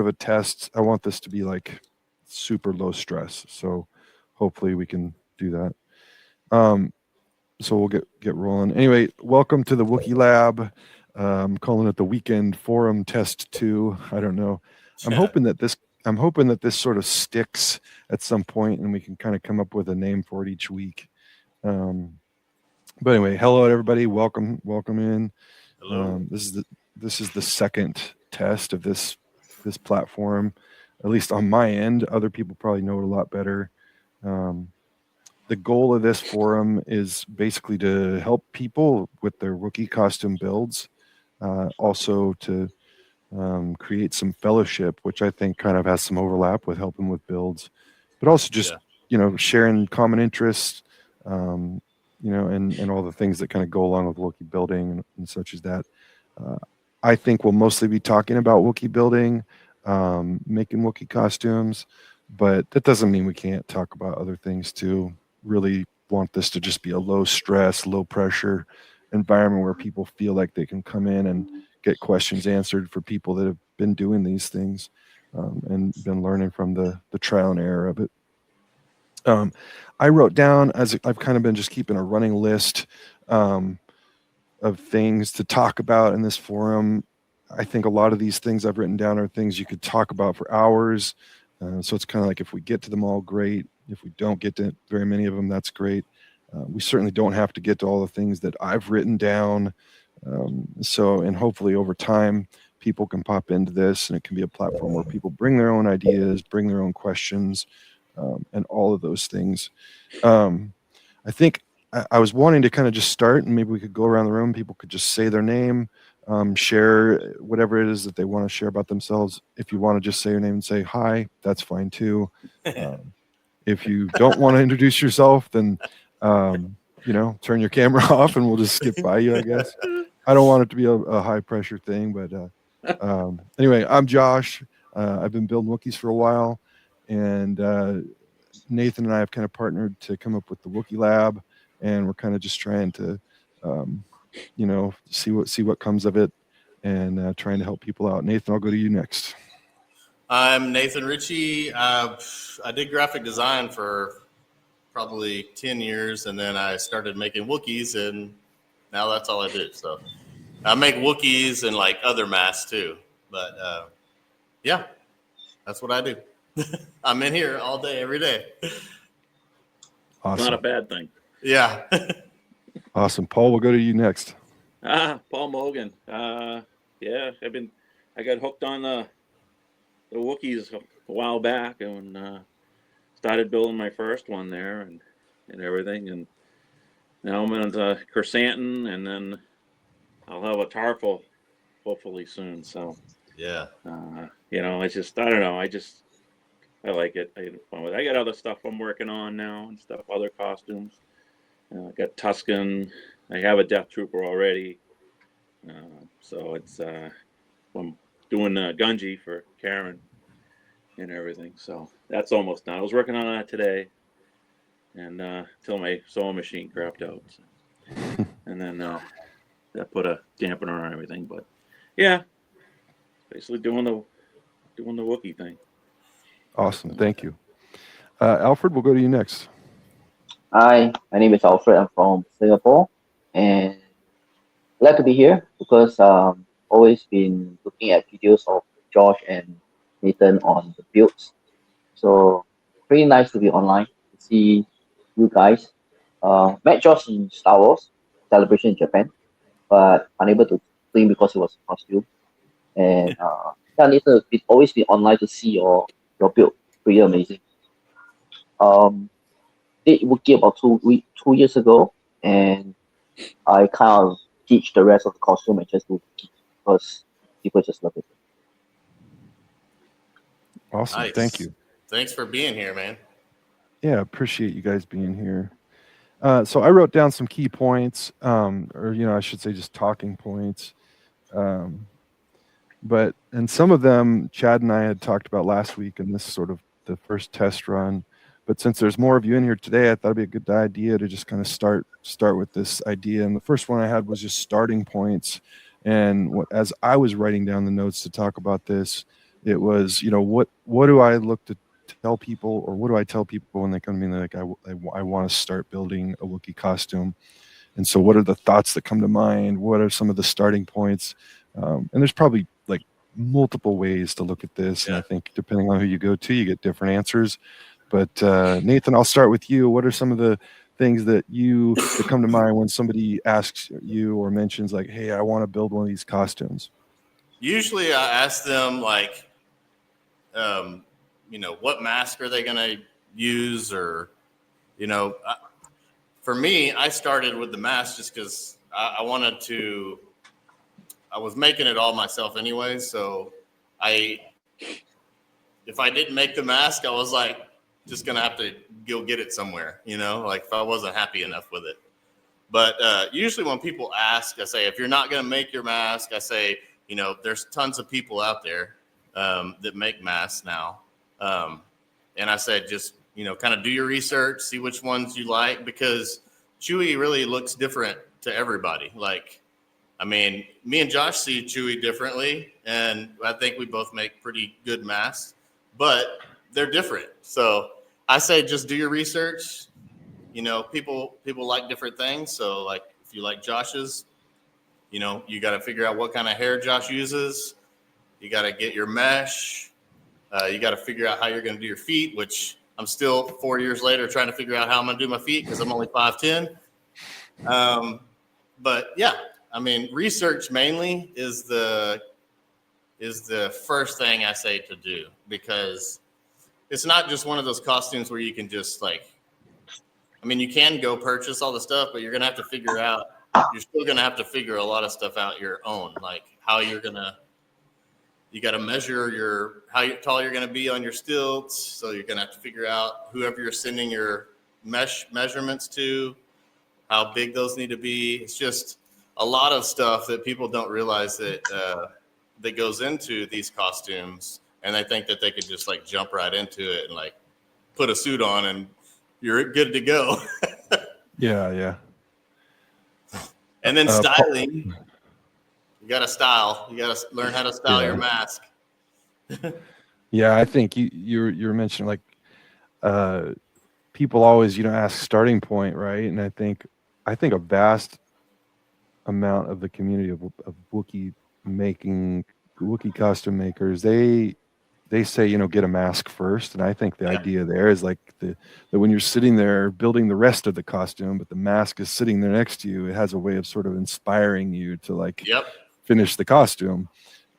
sort of a test. I want this to be like super low stress. So hopefully we can do that. So we'll get rolling. Anyway, welcome to the Wookiee Lab. I'm calling it the Weekend Forum Test 2. I don't know. I'm hoping that this sort of sticks at some point, and we can kind of come up with a name for it each week. But anyway, hello everybody. Welcome in. Hello. This is the second test of this platform, at least on my end. Other people probably know it a lot better. The goal of this forum is basically to help people with their Wookiee costume builds, also to create some fellowship, which I think kind of has some overlap with helping with builds, but also just sharing common interests, and all the things that kind of go along with Wookiee building and such as that. I think we'll mostly be talking about Wookiee building, making Wookiee costumes, but that doesn't mean we can't talk about other things too. Really want this to just be a low stress, low pressure environment where people feel like they can come in and get questions answered for people that have been doing these things, and been learning from the trial and error of it. I wrote down, as I've kind of been just keeping a running list of things to talk about in this forum. I think a lot of these things I've written down are things you could talk about for hours. So it's kind of like, if we get to them all, great. If we don't get to very many of them, that's great. We certainly don't have to get to all the things that I've written down. And hopefully over time, people can pop into this, and it can be a platform where people bring their own ideas, bring their own questions, and all of those things. I think I was wanting to kind of just start, and maybe we could go around the room. People could just say their name, share whatever it is that they want to share about themselves. If you want to just say your name and say hi, that's fine too. If you don't want to introduce yourself, then turn your camera off and we'll just skip by you, I guess. I don't want it to be a high pressure thing, but anyway, I'm Josh. I've been building Wookiees for a while, and Nathan and I have kind of partnered to come up with the Wookiee Lab, and we're kind of just trying to see what comes of it, and trying to help people out. Nathan, I'll go to you next. I'm Nathan Ritchie. I did graphic design for probably 10 years, and then I started making Wookiees, and now that's all I do. So I make Wookiees and like other masks too. But yeah, that's what I do. I'm in here all day, every day. Awesome. Not a bad thing. Yeah. Awesome. Paul, we'll go to you next. Paul Mogan. Yeah, I got hooked on the Wookiees a while back, and started building my first one there and everything. And now I'm into Chrysanthemum, and then I'll have a Tarful hopefully soon. So yeah, it's just, I don't know. I like it. I had fun with it. I got other stuff I'm working on now and stuff, other costumes. I got Tuscan. I have a Death Trooper already. So it's I'm doing Gunji for Karen and everything. So that's almost done. I was working on that today, and till my sewing machine crapped out. So. And then that put a dampener on everything. But yeah, basically doing the Wookiee thing. Awesome. Thank you. Alfred, we'll go to you next. Hi, my name is Alfred. I'm from Singapore, and glad to be here because always been looking at videos of Josh and Nathan on the builds. So pretty nice to be online to see you guys. Met Josh in Star Wars Celebration in Japan, but unable to play because it was a costume. And Nathan, it's always been online to see your build. Pretty amazing. Did Wookiee about 2 years ago, and I kind of teach the rest of the costume and just do Wookiee because people just love it. Awesome. Nice. Thank you. Thanks for being here, man. Yeah, appreciate you guys being here. So I wrote down some key points, or I should say just talking points. And some of them Chad and I had talked about last week in this sort of the first test run. But since there's more of you in here today, I thought it'd be a good idea to just kind of start with this idea. And the first one I had was just starting points. And as I was writing down the notes to talk about this, It was, what do I look to tell people, or what do I tell people when they come to me and they're like, I want to start building a Wookiee costume. And so what are the thoughts that come to mind? What are some of the starting points? And there's probably like multiple ways to look at this. And Yeah. I think depending on who you go to, you get different answers. But Nathan, I'll start with you. What are some of the things that come to mind when somebody asks you or mentions like, hey, I want to build one of these costumes? Usually I ask them like, what mask are they going to use? Or, for me, I started with the mask just because I was making it all myself anyway. So if I didn't make the mask, I was like, just going to have to go get it somewhere, like if I wasn't happy enough with it. But usually when people ask, I say, if you're not going to make your mask, I say, there's tons of people out there that make masks now. And I said, just, kind of do your research, see which ones you like, because Chewie really looks different to everybody. Like, I mean, me and Josh see Chewie differently, and I think we both make pretty good masks, but they're different. So I say, just do your research. People like different things. So like, if you like Josh's, you got to figure out what kind of hair Josh uses. You got to get your mesh. You got to figure out how you're going to do your feet, which I'm still 4 years later trying to figure out how I'm going to do my feet because I'm only 5'10". But yeah, I mean, research mainly is the first thing I say to do, because it's not just one of those costumes where you can just like, I mean, you can go purchase all the stuff, but you're going to have to figure out, you're still going to have to figure a lot of stuff out your own, like how you got to measure how tall you're going to be on your stilts. So you're going to have to figure out whoever you're sending your mesh measurements to, how big those need to be. It's just a lot of stuff that people don't realize that goes into these costumes, and they think that they could just like jump right into it and like put a suit on and you're good to go. Yeah. And then styling, you got to style. You got to learn how to style your mask. Yeah, I think you're mentioning like people always ask starting point, right? And I think a vast amount of the community of Wookiee costume makers, they say get a mask first, and I think the idea there is like that when you're sitting there building the rest of the costume, but the mask is sitting there next to you, it has a way of sort of inspiring you to like finish the costume.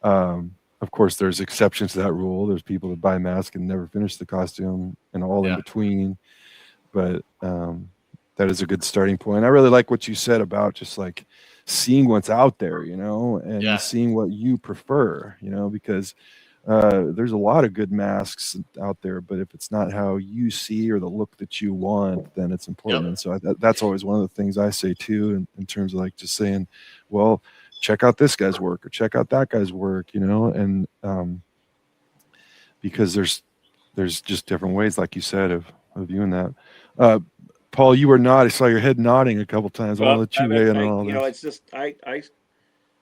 Of course, there's exceptions to that rule. There's people that buy masks and never finish the costume, and all in between. But that is a good starting point. I really like what you said about just like seeing what's out there, and seeing what you prefer, because there's a lot of good masks out there, but if it's not how you see or the look that you want, then it's important. And so that's always one of the things I say too, in terms of like just saying, well, check out this guy's work or check out that guy's work, and because there's just different ways, like you said, of viewing that. Paul, you were not. I saw your head nodding a couple times. I want to let you weigh in on all this. It's just I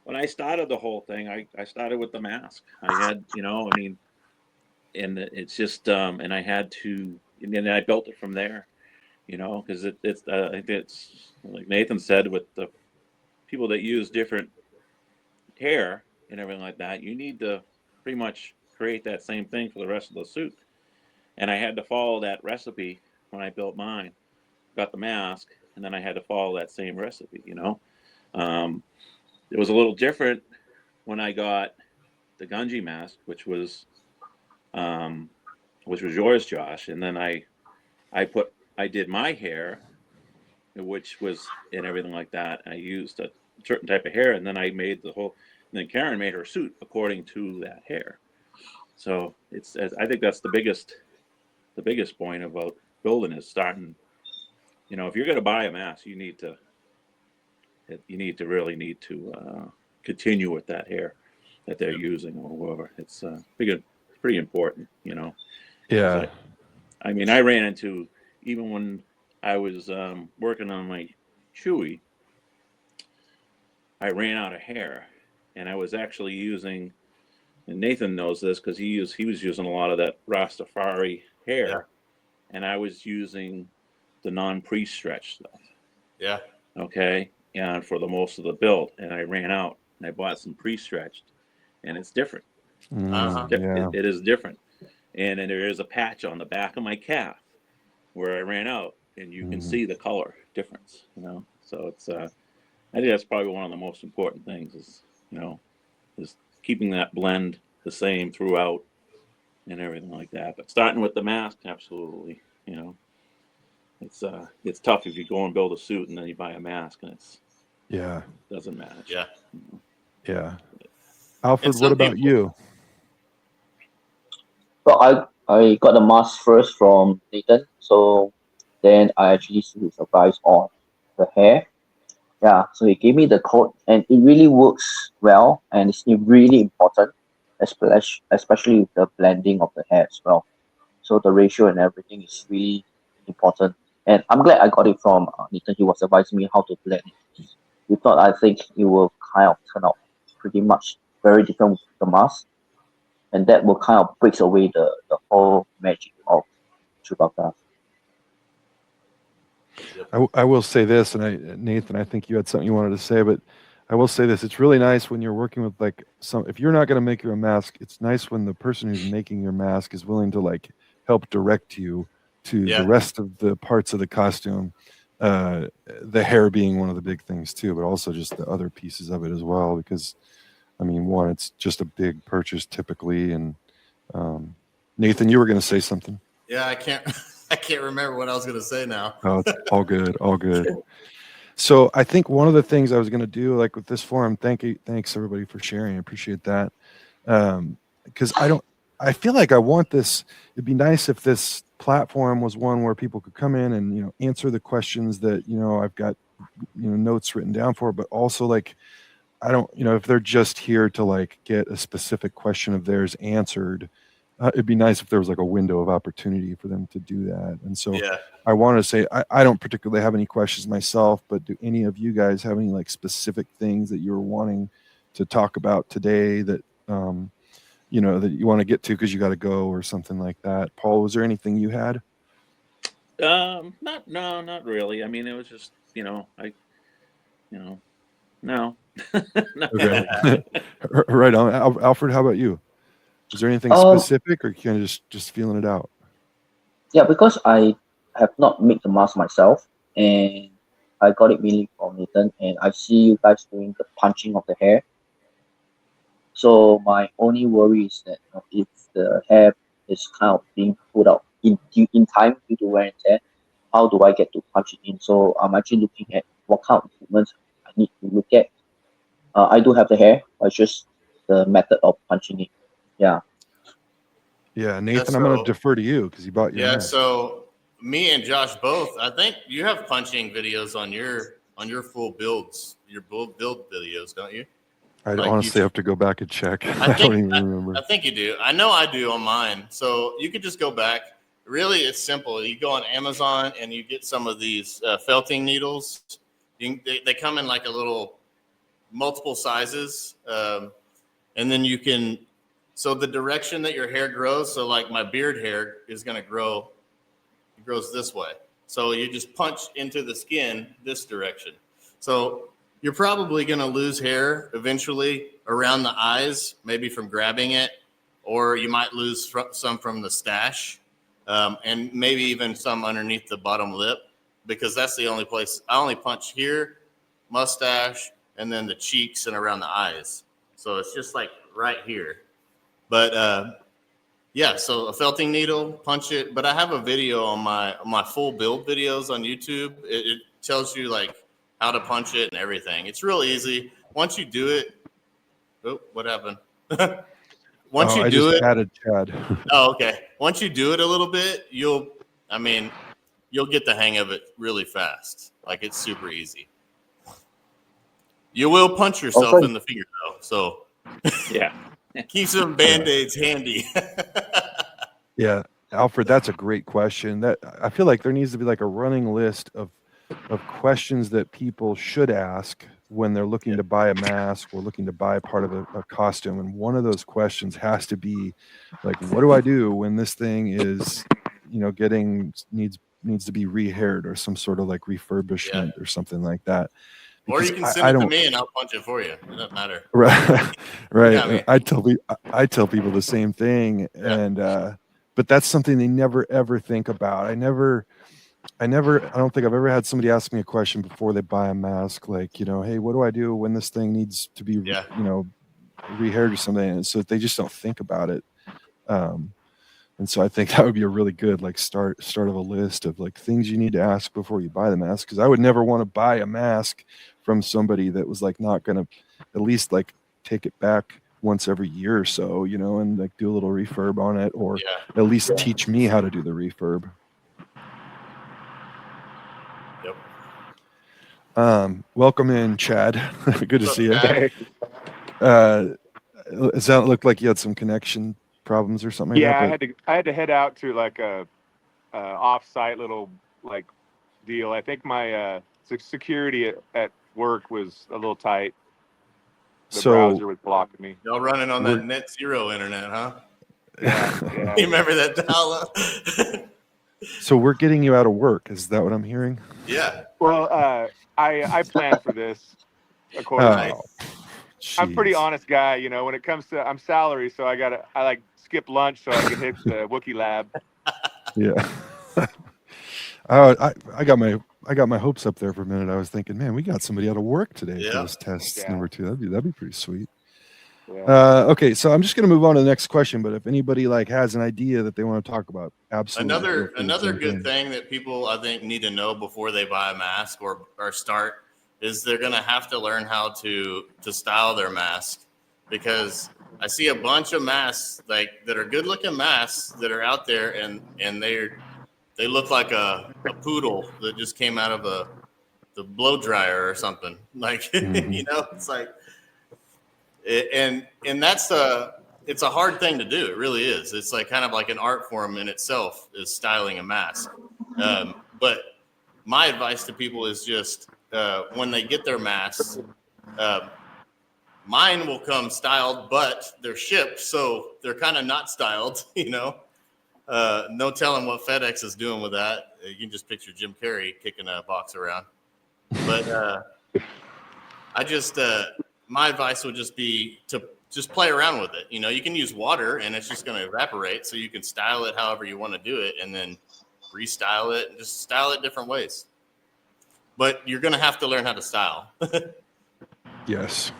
when I started the whole thing, I started with the mask. I had, and it's just, and I had to, and then I built it from there, because it's, I think it's like Nathan said, with the people that use different hair and everything like that, you need to pretty much create that same thing for the rest of the suit. And I had to follow that recipe when I built mine, got the mask, and then I had to follow that same recipe, It was a little different when I got the Gunji mask, which was yours, Josh, and then I did my hair, which was and everything like that. I used a certain type of hair, and then I made and then Karen made her suit according to that hair. So I think that's the biggest point about building is starting. If you're going to buy a mask, you need to really continue with that hair that they're using or whatever. It's pretty important, Yeah. I mean, I ran into, even when I was working on my Chewie, I ran out of hair, and I was actually using and Nathan knows this because he was using a lot of that Rastafari hair, Yeah. and I was using the non-pre-stretch stuff. Yeah. Okay, and for the most of the build, and I ran out and I bought some pre-stretched, and it's different. Uh-huh. Yeah. It is different, and then there is a patch on the back of my calf where I ran out, and you can see the color difference. So it's I think that's probably one of the most important things is keeping that blend the same throughout and everything like that. But starting with the mask, absolutely. It's tough if you go and build a suit and then you buy a mask and Yeah. doesn't match. Yeah. Yeah. Alfred, And what some about people- you? So I got the mask first from Nathan. So then I actually see his advice on the hair. Yeah, so he gave me the code and it really works well and it's really important, especially with the blending of the hair as well. So the ratio and everything is really important. And I'm glad I got it from Nathan. He was advising me how to blend it. If not, I think it will kind of turn out pretty much very different with the mask. And that will kind of breaks away the whole magic of Chewbacca. I will say this, and Nathan, I think you had something you wanted to say, but I will say this: it's really nice when you're working with like some. If you're not going to make your mask, it's nice when the person who's making your mask is willing to like help direct you to Yeah. the rest of the parts of the costume. The hair being one of the big things too, but also just the other pieces of it as well. Because I mean, one, it's just a big purchase typically, and Nathan, you were going to say something. Yeah, I can't I can't remember what I was gonna say now. Oh, it's all good, all good. So I think one of the things I was going to do, like with this forum, thanks everybody for sharing. I appreciate that. Because I feel like I want this. It'd be nice if this platform was one where people could come in and answer the questions that I've got notes written down for, but also like I don't if they're just here to like get a specific question of theirs answered. It'd be nice if there was like a window of opportunity for them to do that. And so Yeah. I want to say I don't particularly have any questions myself, but do any of you guys have any like specific things that you're wanting to talk about today that that you want to get to because you got to go or something like that? Paul, was there anything you had? Not really. I mean, it was just no. Not Okay. really. Right on. Alfred, how about you? Is there anything Uh, specific, or you kind of just feeling it out? Yeah, because I have not made the mask myself, and I got it mainly from Nathan, and I see you guys doing the punching of the hair. So my only worry is that if the hair is kind of being put out in time due to wear and tear, how do I get to punch it in? So I'm actually looking at what kind of equipment I need to look at. I do have the hair, but it's just the method of punching it. Yeah. Yeah, Nathan, Yeah, I'm going to so- defer to you because you bought your Yeah, mask. so me and Josh both, I think you have punching videos on your full builds, your build videos, don't you? I like honestly YouTube. have to go back and check. I I don't think- even remember. I think you do. I know I do on mine. So you could just go back. Really, it's simple. You go on Amazon and you get some of these felting needles. They come in like a little multiple sizes, and then you can. So the direction that your hair grows. So like my beard hair is going to grow. It grows this way. So you just punch into the skin this direction. So you're probably going to lose hair eventually around the eyes, maybe from grabbing it, or you might lose some from the stash, and maybe even some underneath the bottom lip, because that's the only place. I only punch here, mustache, and then the cheeks and around the eyes. So it's just like right here. But yeah, so a felting needle, punch it. But I have a video on my full build videos on YouTube. It tells you like how to punch it and everything. It's real easy. Once you do it, oh, what happened? Once you I do just it, added Chad. oh, okay. Once you do it a little bit, you'll get the hang of it really fast. Like it's super easy. You will punch yourself Okay. in the finger though, so Yeah. keep some band-aids handy. Yeah, Alfred, that's a great question. That I feel like there needs to be like a running list of questions that people should ask when they're looking to buy a mask or looking to buy part of a costume. And one of those questions has to be like, what do I do when this thing is, needs to be rehaired or some sort of like refurbishment or something like that? Or Because you can send it to me and I'll punch it for you. It doesn't matter. Right. Right. Yeah, I mean, I tell people the same thing. And, but that's something they never, ever think about. I don't think I've ever had somebody ask me a question before they buy a mask, like, hey, what do I do when this thing needs to be, rehaired or something? And so they just don't think about it. And so I think that would be a really good like start of a list of like things you need to ask before you buy the mask. Because I would never want to buy a mask from somebody that was like not going to at least like take it back once every year or so, and like do a little refurb on it, or at least teach me how to do the refurb. Yep. Welcome in, Chad. Good to see you. Chad? Does that look like you had some connection problems or something? Yeah, like that, I had to head out to like a off-site little like deal. I think my security at work was a little tight. The browser was blocking me. Y'all running on that net zero internet, huh? Yeah. You remember that dial-up? So we're getting you out of work. Is that what I'm hearing? Yeah. Well, I planned for this accordingly. I'm a pretty honest guy, when it comes to, I'm salary, so I like skip lunch so I can hit the Wookiee lab. Yeah. I got my hopes up there for a minute. I was thinking, man, we got somebody out of work today for this test number 2. That'd be pretty sweet. Yeah. Okay, so I'm just gonna move on to the next question. But if anybody like has an idea that they want to talk about, absolutely. Another good thing that people I think need to know before they buy a mask or start is they're gonna have to learn how to style their mask, because I see a bunch of masks like that are good looking masks that are out there and they look like a poodle that just came out of the blow dryer or something. Like it's like. And that's it's a hard thing to do. It really is. It's like kind of like an art form in itself is styling a mask. But my advice to people is just when they get their masks, mine will come styled, but they're shipped, so they're kind of not styled. No telling what FedEx is doing with that. You can just picture Jim Carrey kicking a box around. But I just. My advice would just be to just play around with it. You can use water and it's just going to evaporate. So you can style it however you want to do it and then restyle it and just style it different ways. But you're going to have to learn how to style. Yes.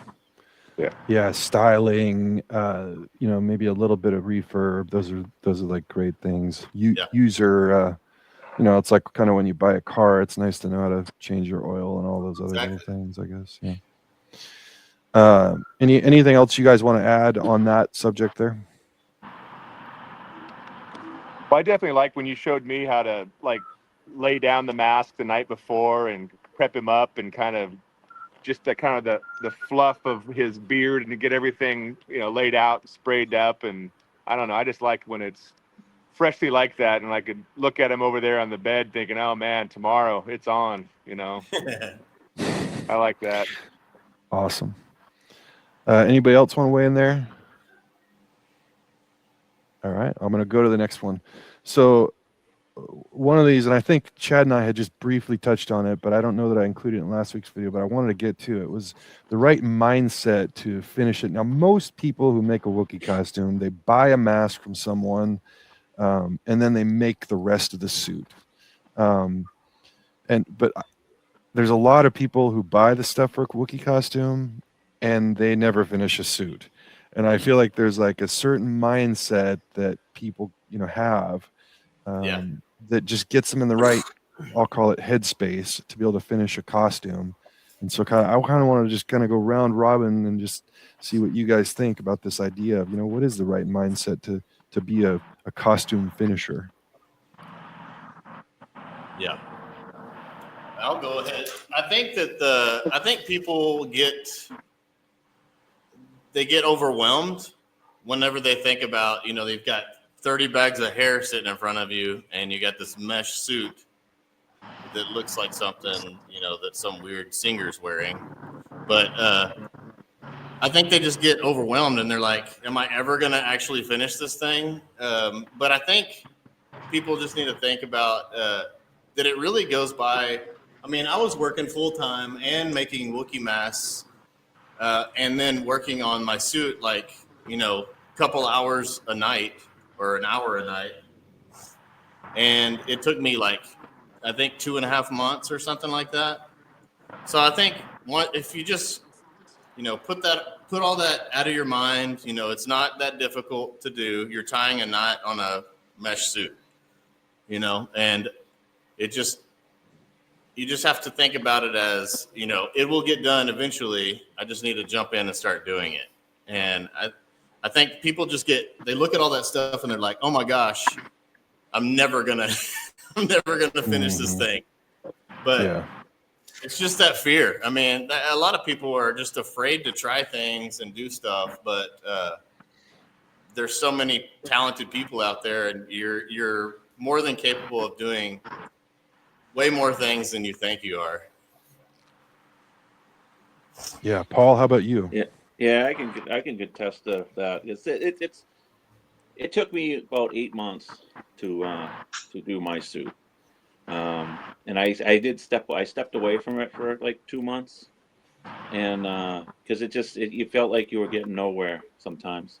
Yeah. Styling, maybe a little bit of refurb. Those are like great things. User, it's like kind of when you buy a car, it's nice to know how to change your oil and all those other little things, I guess. Yeah. Anything else you guys want to add on that subject there? Well, I definitely like when you showed me how to like lay down the mask the night before and prep him up and kind of just the fluff of his beard and to get everything laid out, sprayed up, and I don't know. I just like when it's freshly like that, and I could look at him over there on the bed thinking, oh man, tomorrow it's on. I like that. Awesome. Anybody else want to weigh in there? All right, I'm going to go to the next one. So one of these, and I think Chad and I had just briefly touched on it, but I don't know that I included it in last week's video, but I wanted to get to it, was the right mindset to finish it. Now, most people who make a Wookiee costume, they buy a mask from someone, and then they make the rest of the suit. But there's a lot of people who buy the stuff for a Wookiee costume, and they never finish a suit. And I feel like there's like a certain mindset that people, have that just gets them in the right, I'll call it headspace, to be able to finish a costume. And so I kind of want to just kind of go round robin and just see what you guys think about this idea of, what is the right mindset to be a costume finisher? Yeah. I'll go ahead. I think that people get overwhelmed whenever they think about, they've got 30 bags of hair sitting in front of you and you got this mesh suit that looks like something, that some weird singer's wearing. But I think they just get overwhelmed and they're like, am I ever going to actually finish this thing? But I think people just need to think about that it really goes by. I mean, I was working full time and making Wookiee masks and then working on my suit like, a couple hours a night or an hour a night. And it took me I think 2.5 months or something like that. So I think if you just, put all that out of your mind, it's not that difficult to do. You're tying a knot on a mesh suit, and you just have to think about it as, it will get done eventually. I just need to jump in and start doing it. And I think people they look at all that stuff and they're like, oh my gosh, I'm never gonna finish this thing. But Yeah. it's just that fear. I mean, a lot of people are just afraid to try things and do stuff, but there's so many talented people out there, and you're more than capable of doing way more things than you think you are. Yeah. Paul, how about you? Yeah, I can contest that. It took me about 8 months to do my suit, and I stepped away from it for like 2 months, and because you felt like you were getting nowhere. Sometimes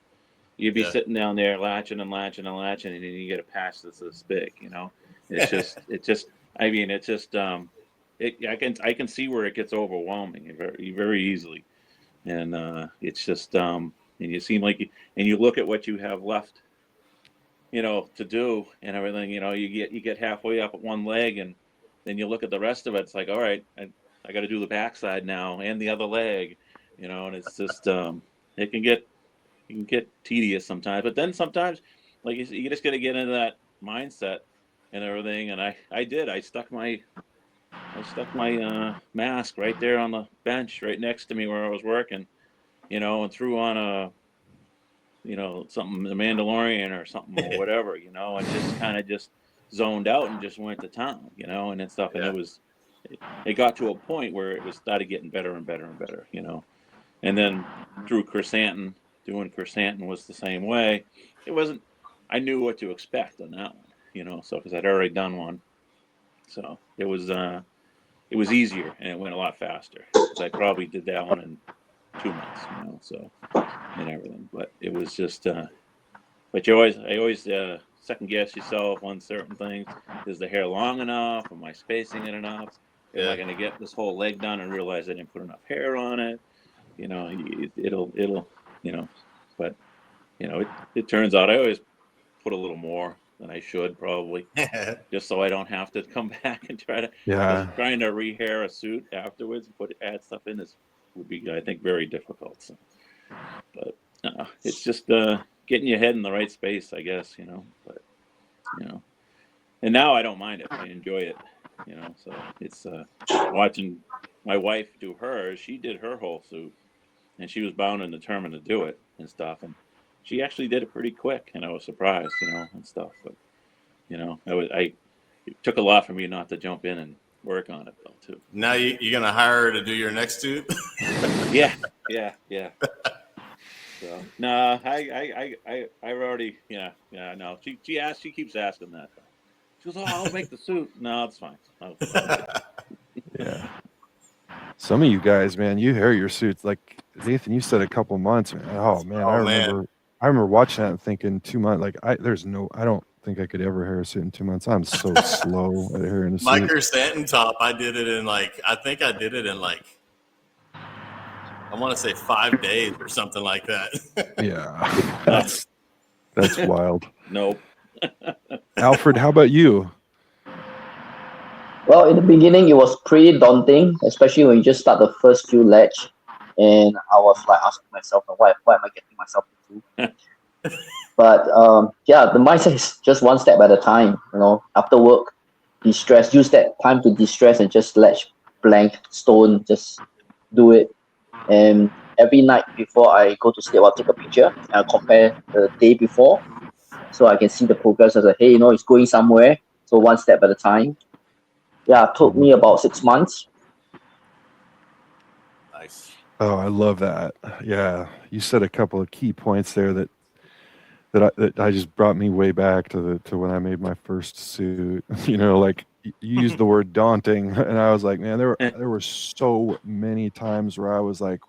you'd be sitting down there latching and latching and latching, and then you get a patch that's this big, I can see where it gets overwhelming very, very easily. And it's just and you seem like you look at what you have left, to do and everything. You get halfway up at one leg, and then you look at the rest of it. It's like, all right, I got to do the backside now and the other leg, and it's just it can get tedious sometimes. But then sometimes, like you just got to get into that mindset and everything. And I did. I stuck my mask right there on the bench right next to me where I was working, and threw on something, The Mandalorian or something or whatever, and just kind of just zoned out and just went to town, and stuff. And it got to a point where it was started getting better and better and better, and then through Chrysanthemum, doing Chrysanthemum was the same way. I knew what to expect on that one, so because I'd already done one, so it was easier and it went a lot faster. I probably did that one in 2 months, so and everything. But it was just, but I always second guess yourself on certain things. Is the hair long enough? Am I spacing it enough? Am I going to get this whole leg done and realize I didn't put enough hair on it? It'll, but it turns out I always put a little more than I should probably, just so I don't have to come back and trying to rehair a suit afterwards and add stuff in would be, I think, very difficult. So, but it's just getting your head in the right space, I guess, but and now I don't mind it. I enjoy it, so it's watching my wife do hers. She did her whole suit and she was bound and determined to do it and stuff. And she actually did it pretty quick, and I was surprised, and stuff. But it took a lot for me not to jump in and work on it though too. Now you're gonna hire her to do your next suit? Yeah. So no, I already no. She keeps asking that. She goes, "Oh, I'll make the suit." No, it's fine. Yeah. Some of you guys, man, you hair your suits like Nathan. You said a couple months, man. Oh man, I remember watching that and thinking 2 months. Like I don't think I could ever hair a suit in 2 months. I'm so slow at hairing a suit. My Chrysanthemum top, I did it in I want to say 5 days or something like that. Yeah, that's wild. Nope. Alfred, how about you? Well, in the beginning, it was pretty daunting, especially when you just start the first few ledge. And I was asking myself, why am I getting myself into? But the mindset is just one step at a time. After work, de-stress, use that time to de-stress and just ledge blank stone, just do it. And every night before I go to sleep, I'll take a picture and I'll compare the day before, so I can see the progress. I was like, hey, it's going somewhere. So one step at a time. Yeah, it took me about 6 months. Nice. Oh, I love that. Yeah, you said a couple of key points there that I just brought me way back to when I made my first suit. You know, like you used the word daunting, and I was like, man, there were so many times where I was like,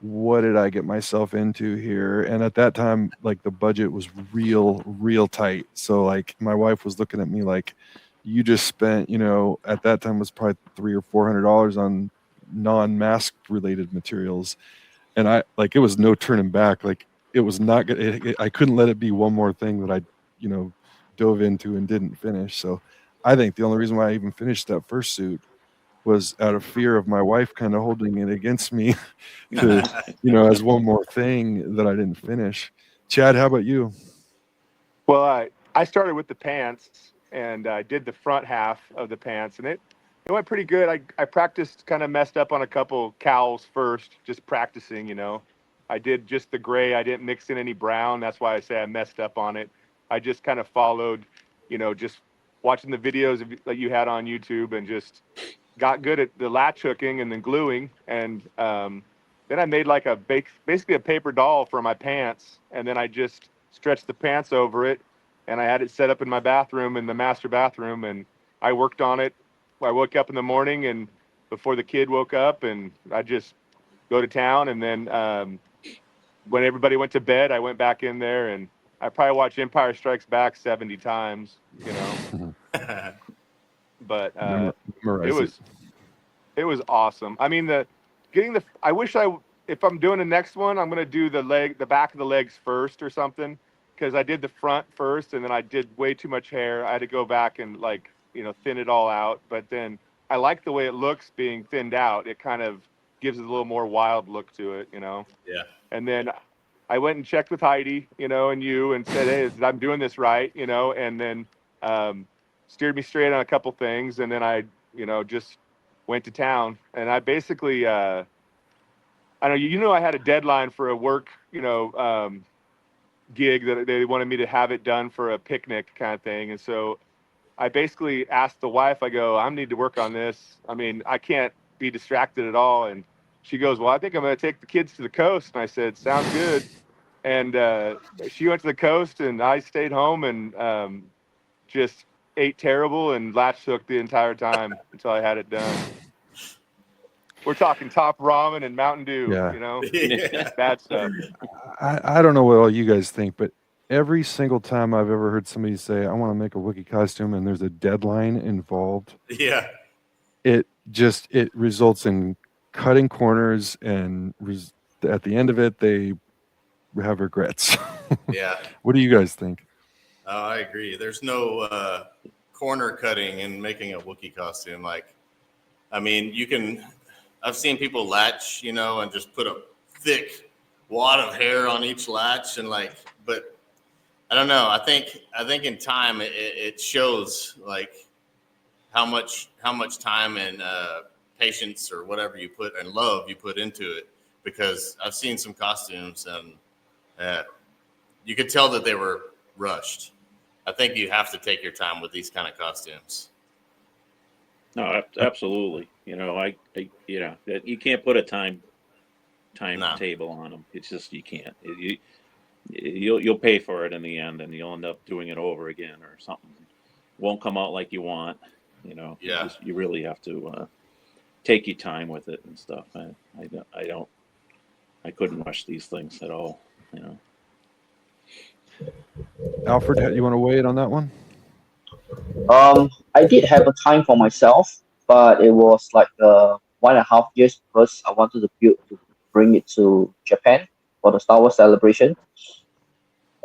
what did I get myself into here? And at that time, like the budget was real tight. So like my wife was looking at me like, you just spent, you know, at that time was probably $300 or $400 on non-mask related materials, and I like it was no turning back. Like it was not good. I couldn't let it be one more thing that I, you know, dove into and didn't finish. So I think the only reason why I even finished that first suit was out of fear of my wife kind of holding it against me to, you know, as one more thing that I didn't finish. Chad, how about you? Well, I started with the pants and I did the front half of the pants, and it went pretty good. I practiced, kind of messed up on a couple cowls first, just practicing, you know. I did just the gray. I didn't mix in any brown. That's why I say I messed up on it. I just kind of followed, you know, just watching the videos that you had on YouTube and just got good at the latch hooking and then gluing. And then I made like basically a paper doll for my pants. And then I just stretched the pants over it. And I had it set up in my bathroom, in the master bathroom. And I worked on it. I woke up in the morning and before the kid woke up, and I just go to town. And then when everybody went to bed, I went back in there and I probably watched Empire Strikes Back 70 times, you know. But Memorize it was awesome. I mean, I wish if I'm doing the next one, I'm going to do the back of the legs first or something, because I did the front first and then I did way too much hair. I had to go back and, like, you know, thin it all out. But then I like the way it looks being thinned out. It kind of gives it a little more wild look to it, you know? Yeah. And then I went and checked with Heidi, you know, and you, and said, hey, I'm doing this right, you know, and then steered me straight on a couple things. And then I, you know, just went to town. And I basically, I know, you know, I had a deadline for a work, you know, gig that they wanted me to have it done for a picnic kind of thing. And so I basically asked the wife, I go, I need to work on this. I mean, I can't be distracted at all. And she goes, well, I think I'm going to take the kids to the coast. And I said, sounds good. And she went to the coast and I stayed home and just ate terrible and latch hooked the entire time until I had it done. We're talking top ramen and Mountain Dew, Yeah. you know, Yeah. bad stuff. I don't know what all you guys think, but every single time I've ever heard somebody say, I want to make a Wookiee costume and there's a deadline involved, Yeah. it results in cutting corners and at the end of it, they have regrets. Yeah. What do you guys think? Oh, I agree. There's no corner cutting in making a Wookiee costume. Like, I mean, I've seen people latch, you know, and just put a thick wad of hair on each latch, and like, but I don't know. I think in time it shows like how much time and patience or whatever you put and love you put into it. Because I've seen some costumes and you could tell that they were rushed. I think you have to take your time with these kind of costumes. No, absolutely. You know, I you know, that you can't put a time No. table on them. It's just you can't. You'll pay for it in the end, and you'll end up doing it over again, or something won't come out like you want. You know, Yeah. you really have to take your time with it and stuff. I couldn't rush these things at all. You know. Alfred, you want to weigh in on that one? I did have a time for myself, but it was like 1.5 years because I wanted to bring it to Japan for the Star Wars celebration,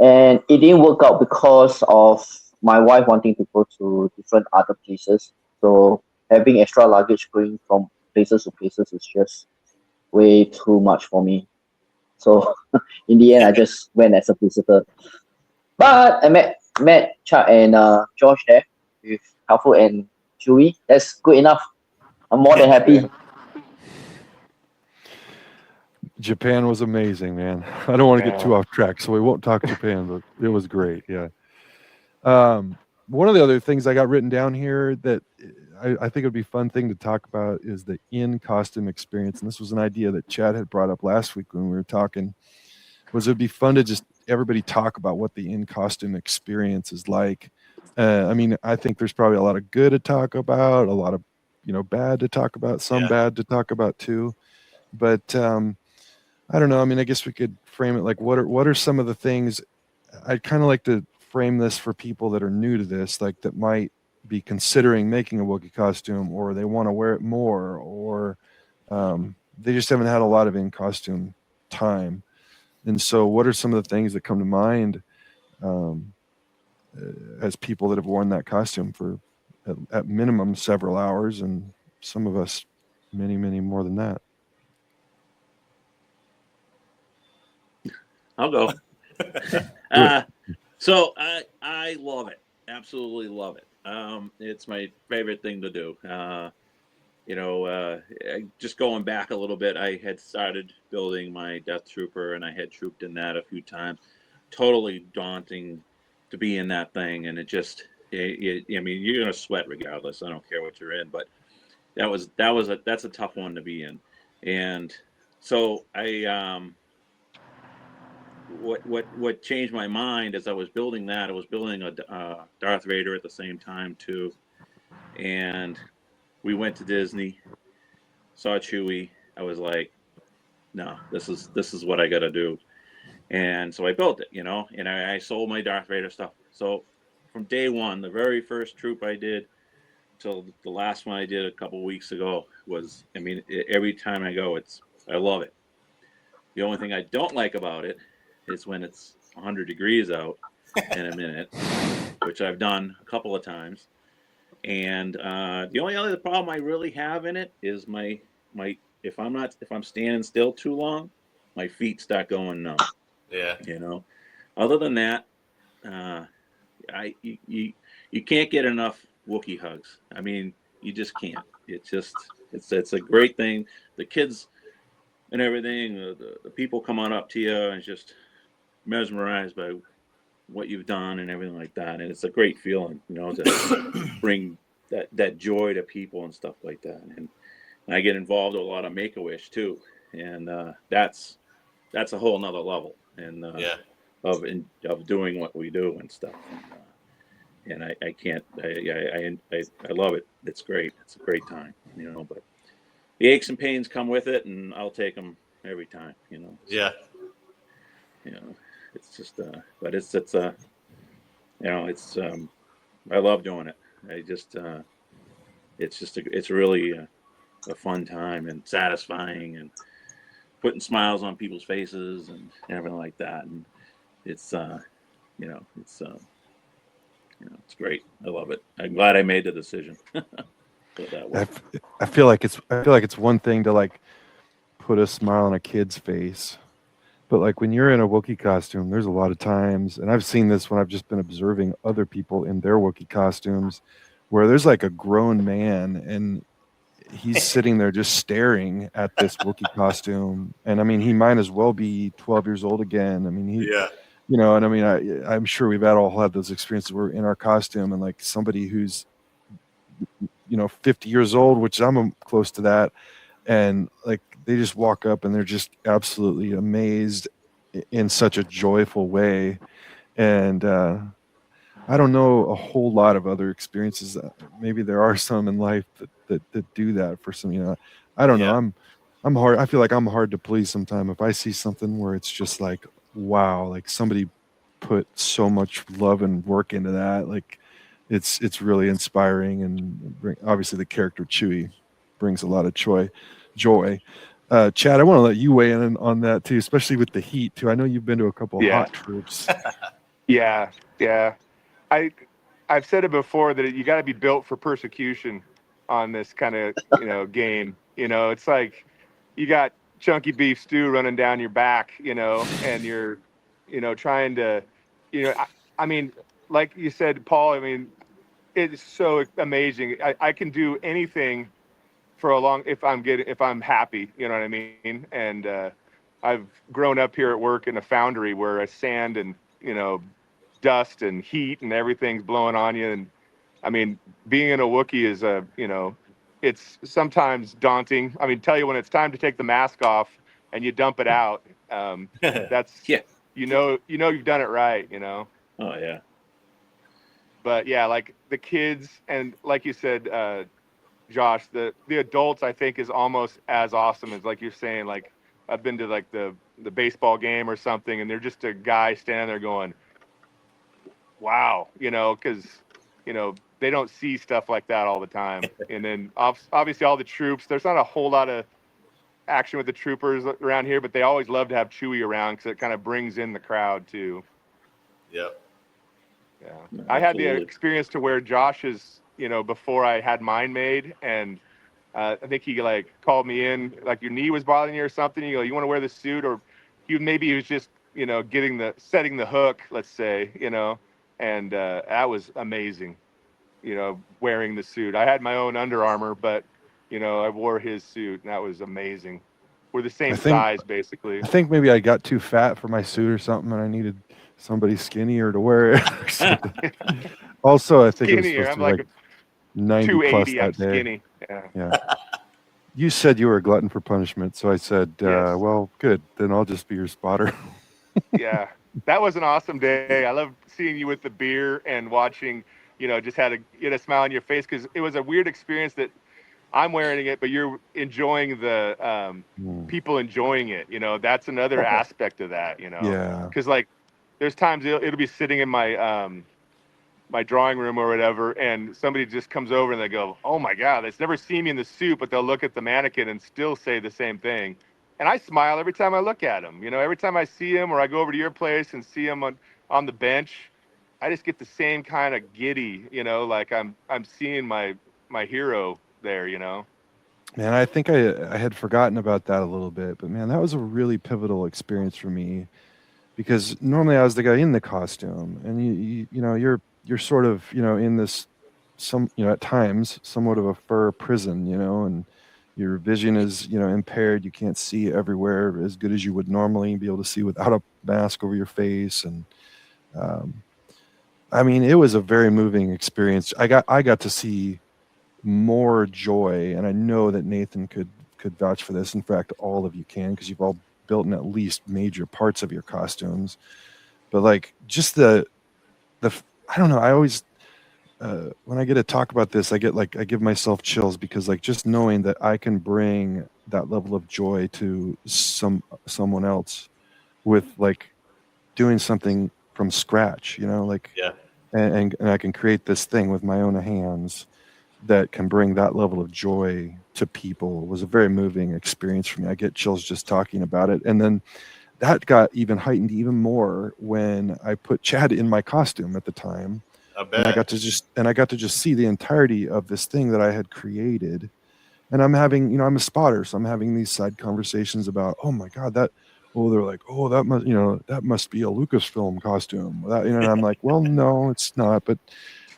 and it didn't work out because of my wife wanting to go to different other places. So having extra luggage going from places to places is just way too much for me. So in the end, I just went as a visitor. But I met Chuck and Josh there with Helpful and Chewy. That's good enough. I'm more than happy. Japan was amazing, man. I don't want to get too off track, so we won't talk Japan, but it was great. Yeah. One of the other things I got written down here that I think it would be a fun thing to talk about is the in-costume experience. And this was an idea that Chad had brought up last week when we were talking, was it'd be fun to just everybody talk about what the in-costume experience is like. I mean, I think there's probably a lot of good to talk about, a lot of, bad to talk about, some Yeah. bad to talk about too. But I don't know. I mean, I guess we could frame it like what are some of the things. I'd kind of like to frame this for people that are new to this, like that might be considering making a Wookiee costume, or they want to wear it more, or they just haven't had a lot of in costume time. And so, what are some of the things that come to mind um, as people that have worn that costume for at minimum several hours, and some of us many, many more than that? I'll go. So I love it. Absolutely love it. It's my favorite thing to do. Just going back a little bit, I had started building my Death Trooper, and I had trooped in that a few times. Totally daunting to be in that thing, and I mean, you're gonna sweat regardless. I don't care what you're in, but that's a tough one to be in. And so what changed my mind as I was building that, I was building a Darth Vader at the same time too, and we went to Disney, saw Chewie. I was like, no, this is what I got to do, and so I built it, and I sold my Darth Vader stuff. So from day one, the very first troop I did till the last one I did a couple weeks ago was, I mean, every time I go, I love it. The only thing I don't like about it is when it's 100 degrees out in a minute, which I've done a couple of times. And the only other problem I really have in it is my if I'm standing still too long, my feet start going numb. Yeah. Other than that, you can't get enough Wookiee hugs. I mean, you just can't. It's a great thing. The kids and everything, the people come on up to you and just mesmerized by what you've done and everything like that. And it's a great feeling, to bring that joy to people and stuff like that. And I get involved with a lot of Make-A-Wish too, and that's a whole nother level. And of doing what we do and stuff. And I can't. I love it. It's great. It's a great time. But the aches and pains come with it, and I'll take them every time. Yeah. It's just. But it's. I love doing it. It's really a fun time and satisfying, and putting smiles on people's faces and everything like that. And it's it's great. I love it. I'm glad I made the decision. I feel like it's one thing to like put a smile on a kid's face, but like when you're in a Wookiee costume, there's a lot of times, and I've seen this when I've just been observing other people in their Wookiee costumes, where there's like a grown man and he's sitting there just staring at this Wookiee costume, and I mean he might as well be 12 years old again. I mean and I mean I'm sure we've all had those experiences where we're in our costume and like somebody who's 50 years old, which I'm close to that, and like they just walk up and they're just absolutely amazed in such a joyful way. And I don't know a whole lot of other experiences. Maybe there are some in life that do that for some. I don't know. I'm hard. I feel like I'm hard to please sometimes. If I see something where it's just like, wow, like somebody put so much love and work into that, like it's really inspiring. And obviously the character Chewie brings a lot of joy. Chad, I want to let you weigh in on that too, especially with the heat too. I know you've been to a couple hot troops. Yeah. I've said it before that you got to be built for persecution on this kind of game. It's like you got chunky beef stew running down your back, and you're trying to I mean, like you said, Paul, I mean, it's so amazing. I can do anything for a long if I'm happy, you know what I mean? And I've grown up here at work in a foundry where sand and dust and heat and everything's blowing on you, and I mean, being in a Wookiee is it's sometimes daunting. I mean, tell you when it's time to take the mask off and you dump it out. That's Yeah. you've done it right. Oh yeah. But yeah, like the kids and like you said, Josh, the adults I think is almost as awesome as like you're saying. Like I've been to like the baseball game or something, and they're just a guy standing there going, "Wow," because they don't see stuff like that all the time. And then obviously all the troops. There's not a whole lot of action with the troopers around here, but they always love to have Chewie around because it kind of brings in the crowd too. Yep. Yeah, No, I had the absolutely. experience to where Josh is, before I had mine made, and I think he like called me in, like your knee was bothering you or something. You go, you want to wear the suit, or he was just, setting the hook, let's say, and that was amazing. Wearing the suit. I had my own Under Armour, but I wore his suit, and that was amazing. We're the I same think size, basically. I think maybe I got too fat for my suit or something, and I needed somebody skinnier to wear it. Or something. Also, I think it was Skinnier. supposed I'm to be like like 90 plus 280. I'm that day. skinny. Yeah. Yeah. You said you were a glutton for punishment, so I said, Yes. well, good. Then I'll just be your spotter. Yeah, that was an awesome day. I loved seeing you with the beer and watching, just get a smile on your face because it was a weird experience that I'm wearing it, but you're enjoying the Mm, people enjoying it. That's another aspect of that. yeah. Because like there's times it'll be sitting in my drawing room or whatever, and somebody just comes over and they go, "Oh my God, they've never seen me in the suit," but they'll look at the mannequin and still say the same thing. And I smile every time I look at them. Every time I see him or I go over to your place and see him on the bench, I just get the same kind of giddy, like I'm seeing my hero there. Man, I think I had forgotten about that a little bit, but man, that was a really pivotal experience for me because normally I was the guy in the costume, and you're sort of in this at times somewhat of a fur prison, and your vision is impaired. You can't see everywhere as good as you would normally be able to see without a mask over your face, and um, I mean it was a very moving experience. I got to see more joy, and I know that Nathan could vouch for this. In fact, all of you can, because you've all built in at least major parts of your costumes. But like just I don't know. I always when I get to talk about this, I give myself chills because like just knowing that I can bring that level of joy to someone else with like doing something from scratch, like Yeah. and I can create this thing with my own hands that can bring that level of joy to people was a very moving experience for me. I get chills just talking about it. And then that got even heightened even more when I put Chad in my costume at the time. I And I bet. got to just see the entirety of this thing that I had created. And I'm having, I'm a spotter, so I'm having these side conversations about, oh my God, they're like, oh, that must be a Lucasfilm costume. And I'm like, well, no, it's not. But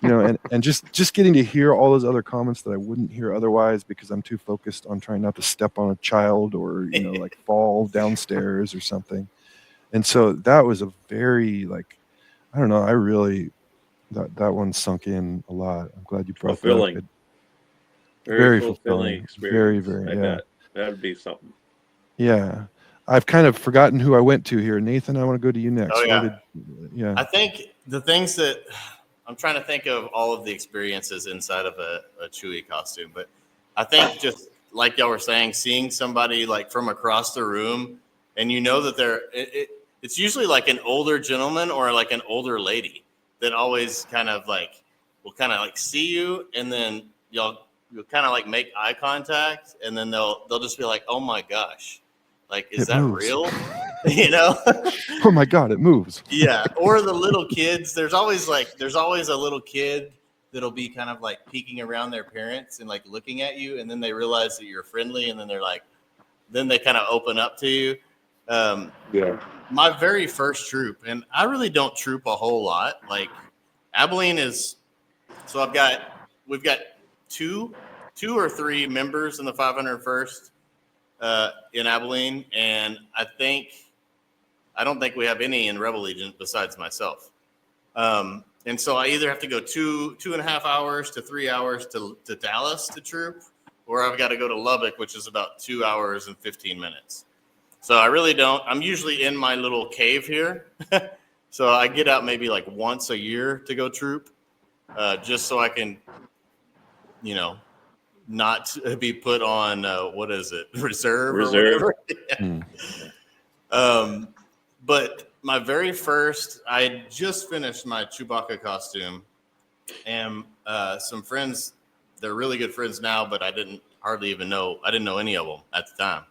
and just getting to hear all those other comments that I wouldn't hear otherwise because I'm too focused on trying not to step on a child or like fall downstairs or something. And so that was a very like I don't know, I really that one sunk in a lot. I'm glad you brought that up. Fulfilling. Very Very fulfilling fulfilling. Very, experience. very, I yeah. bet that would be something. Yeah. I've kind of forgotten who I went to here. Nathan, I want to go to you next. Oh yeah. Yeah. I think the things that I'm trying to think of all of the experiences inside of a Chewie costume, but I think just like y'all were saying, seeing somebody like from across the room, and that it's usually like an older gentleman or like an older lady that always kind of like will kind of like see you, and then you'll kind of like make eye contact, and then they'll just be like, "Oh my gosh, like is It that moves. real?" you know. Oh my God, it moves. Yeah, or the little kids. There's always a little kid that'll be kind of like peeking around their parents and like looking at you, and then they realize that you're friendly, and then then they kind of open up to you. Yeah. My very first troop, and I really don't troop a whole lot. Like Abilene is, so we've got two or three members in the 501st in Abilene, and I don't think we have any in Rebel Legion besides myself. And so I either have to go 2.5 hours to 3 hours to Dallas to troop, or I've got to go to Lubbock, which is about 2 hours and 15 minutes. So I really don't. I'm usually in my little cave here. So I get out maybe like once a year to go troop, just so I can, you know, not be put on, what is it, reserve or whatever. But my very first, I had just finished my Chewbacca costume, and some friends, they're really good friends now, but I didn't know any of them at the time.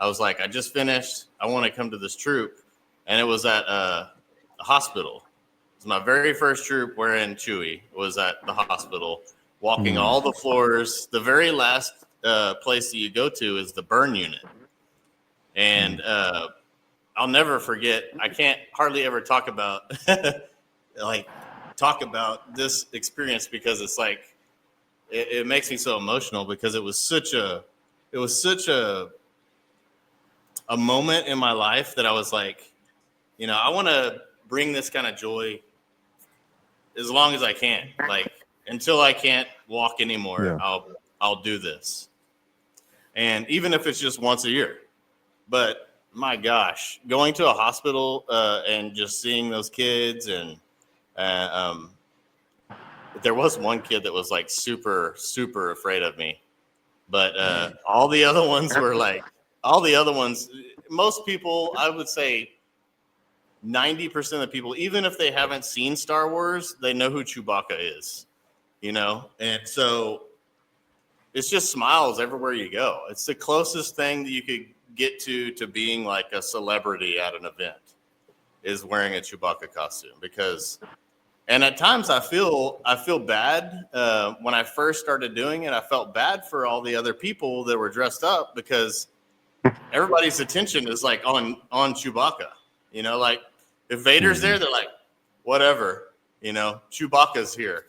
I was like, I just finished, I want to come to this troop. And it was at a hospital. It was my very first troop wearing Chewie. It was at the hospital, walking all the floors. The very last place that you go to is the burn unit. And I'll never forget, I can't hardly ever talk about this experience because it's like, it makes me so emotional because it was such a moment in my life that I was like, you know, I want to bring this kind of joy as long as I can. Like until I can't walk anymore, I'll do this. And even if it's just once a year. But my gosh, going to a hospital and just seeing those kids and there was one kid that was like super, super afraid of me. But all the other ones were like, most people, I would say 90% of the people, even if they haven't seen Star Wars, they know who Chewbacca is, you know? And so it's just smiles everywhere you go. It's the closest thing that you could get to being like a celebrity at an event is wearing a Chewbacca costume because, and at times I feel bad. When I first started doing it, I felt bad for all the other people that were dressed up because everybody's attention is like on Chewbacca, you know, like if Vader's there, they're like, whatever, you know, Chewbacca's here.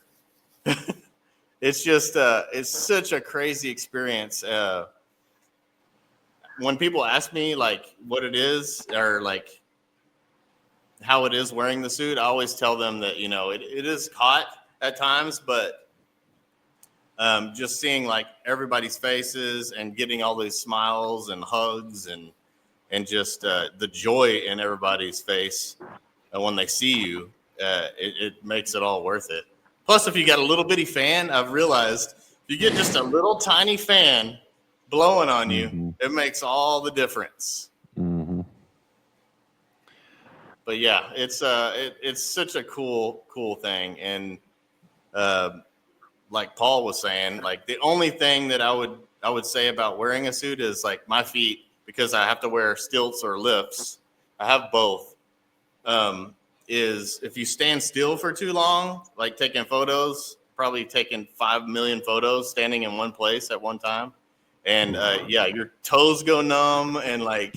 It's just, it's such a crazy experience. When people ask me like what it is or like how it is wearing the suit, I always tell them that, you know, it is hot at times, but just seeing like everybody's faces and getting all these smiles and hugs and just the joy in everybody's face when they see you, it makes it all worth it. Plus, if you got a little bitty fan, I've realized if you get just a little tiny fan blowing on you, it makes all the difference. But yeah, it's such a cool thing. And like Paul was saying, like the only thing that I would say about wearing a suit is like my feet, because I have to wear stilts or lifts. I have both. Is if you stand still for too long, like taking photos, probably taking 5 million photos standing in one place at one time. And your toes go numb and like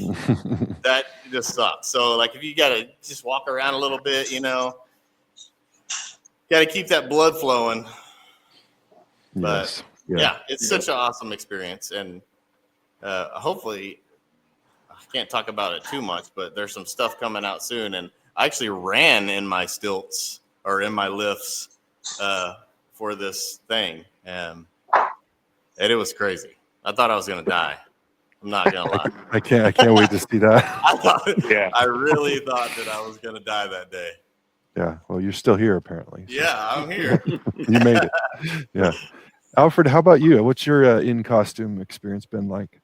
that just sucks. So like if you got to just walk around a little bit, you know, got to keep that blood flowing. But it's such an awesome experience. And hopefully, I can't talk about it too much, but there's some stuff coming out soon. And I actually ran in my stilts or in my lifts for this thing. And it was crazy. I thought I was going to die. I'm not going to lie. I can't wait to see that. I really thought that I was going to die that day. Yeah. Well, you're still here apparently. So. Yeah, I'm here. You made it. Yeah. Alfred, how about you? What's your in costume experience been like?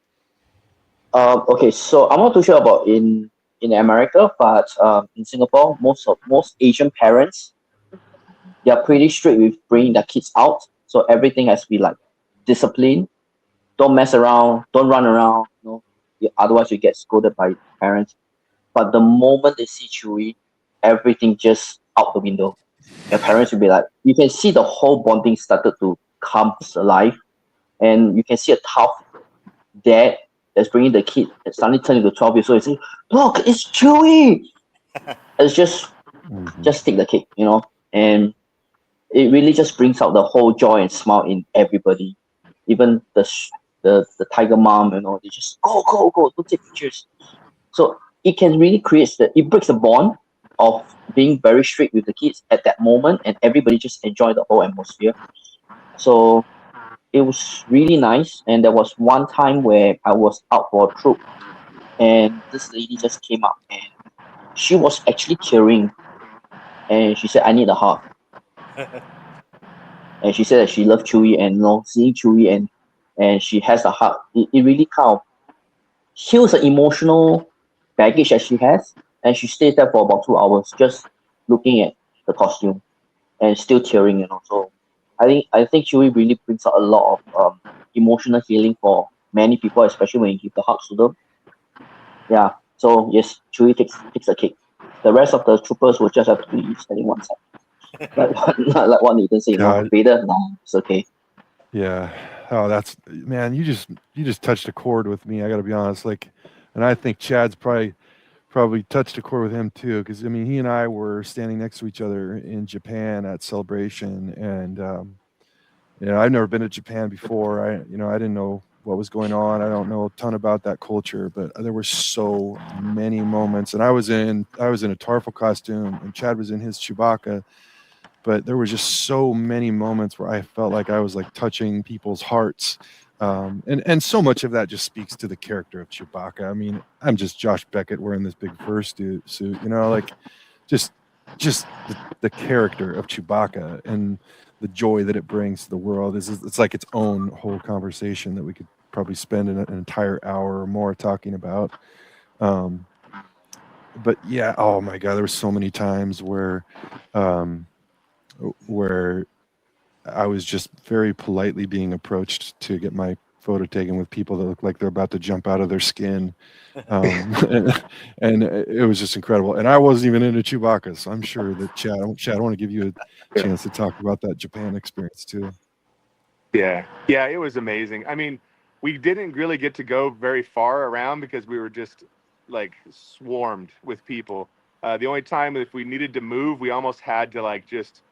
Okay, so I'm not too sure about in America, but in Singapore, most Asian parents, they are pretty strict with bringing their kids out. So everything has to be like disciplined. Don't mess around. Don't run around. You know, otherwise you get scolded by parents. But the moment they see Chewie, everything just out the window. Your parents will be like, you can see the whole bonding started to come alive, and you can see a tough dad that's bringing the kid and suddenly turning to 12 years old and saying, "Look, it's Chewie." It's just take the cake, you know, and it really just brings out the whole joy and smile in everybody. Even the tiger mom, you know, they just go, don't take pictures. So it can really it breaks the bond, of being very strict with the kids at that moment, and everybody just enjoyed the whole atmosphere. So it was really nice. And there was one time where I was out for a troop, and this lady just came up, and she was actually tearing, and she said, "I need a hug." And she said that she loved Chewie, and seeing Chewie and she has a hug. It really kind of heals the emotional baggage that she has, and she stayed there for about 2 hours just looking at the costume and still tearing. So I think Chewie really brings out a lot of emotional healing for many people, especially when you give the hugs to them. Yeah. So yes, Chewie takes a cake. The rest of the troopers will just have to be standing one side. Like what Nathan said, God. Vader, no, it's okay. Yeah. Oh, that's, man, you just touched a chord with me. I got to be honest. Like, and I think Chad's probably touched a chord with him too, because I mean, he and I were standing next to each other in Japan at Celebration, and I've never been to Japan before. I didn't know what was going on. I don't know a ton about that culture, but there were so many moments, and I was in a Tarful costume, and Chad was in his Chewbacca. But there were just so many moments where I felt like I was like touching people's hearts. And so much of that just speaks to the character of Chewbacca. I mean, I'm just Josh Beckett wearing this big fursuit, like just the character of Chewbacca and the joy that it brings to the world it's like its own whole conversation that we could probably spend an entire hour or more talking about. But yeah, oh my God, there were so many times where I was just very politely being approached to get my photo taken with people that look like they're about to jump out of their skin. And it was just incredible. And I wasn't even into Chewbacca, so I'm sure that Chad, I want to give you a chance to talk about that Japan experience too. Yeah, it was amazing. I mean, we didn't really get to go very far around because we were just like swarmed with people. The only time if we needed to move, we almost had to like just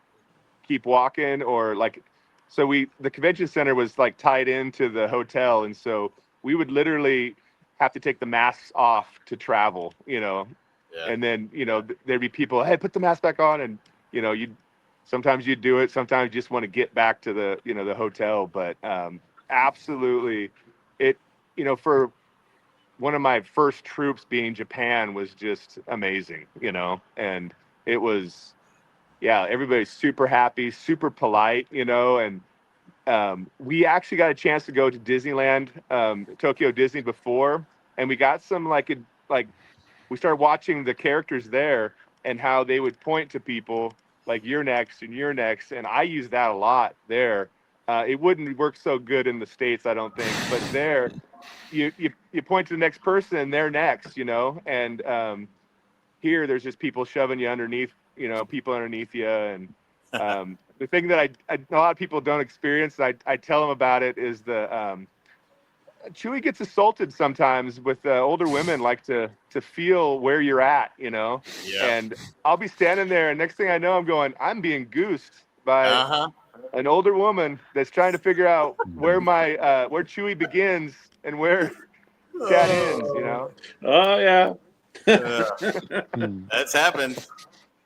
keep walking, or like, so the convention center was like tied into the hotel, and so we would literally have to take the masks off to travel, Yeah. and then there'd be people, hey, put the mask back on, and sometimes you'd do it, sometimes you just want to get back to the the hotel. But absolutely, it for one of my first troops being Japan was just amazing, and it was, yeah, everybody's super happy, super polite, and we actually got a chance to go to Disneyland, Tokyo Disney before, and we got some like we started watching the characters there and how they would point to people like you're next and you're next, and I use that a lot there. It wouldn't work so good in the States, I don't think, but there you point to the next person and they're next, and here there's just people shoving you underneath, people underneath you. And the thing that a lot of people don't experience, and I tell them about it, is the Chewie gets assaulted sometimes with older women like to feel where you're at, Yeah. and I'll be standing there, and next thing I know, I'm being goosed by an older woman that's trying to figure out where where Chewie begins and where Chad ends, Oh yeah. That's happened.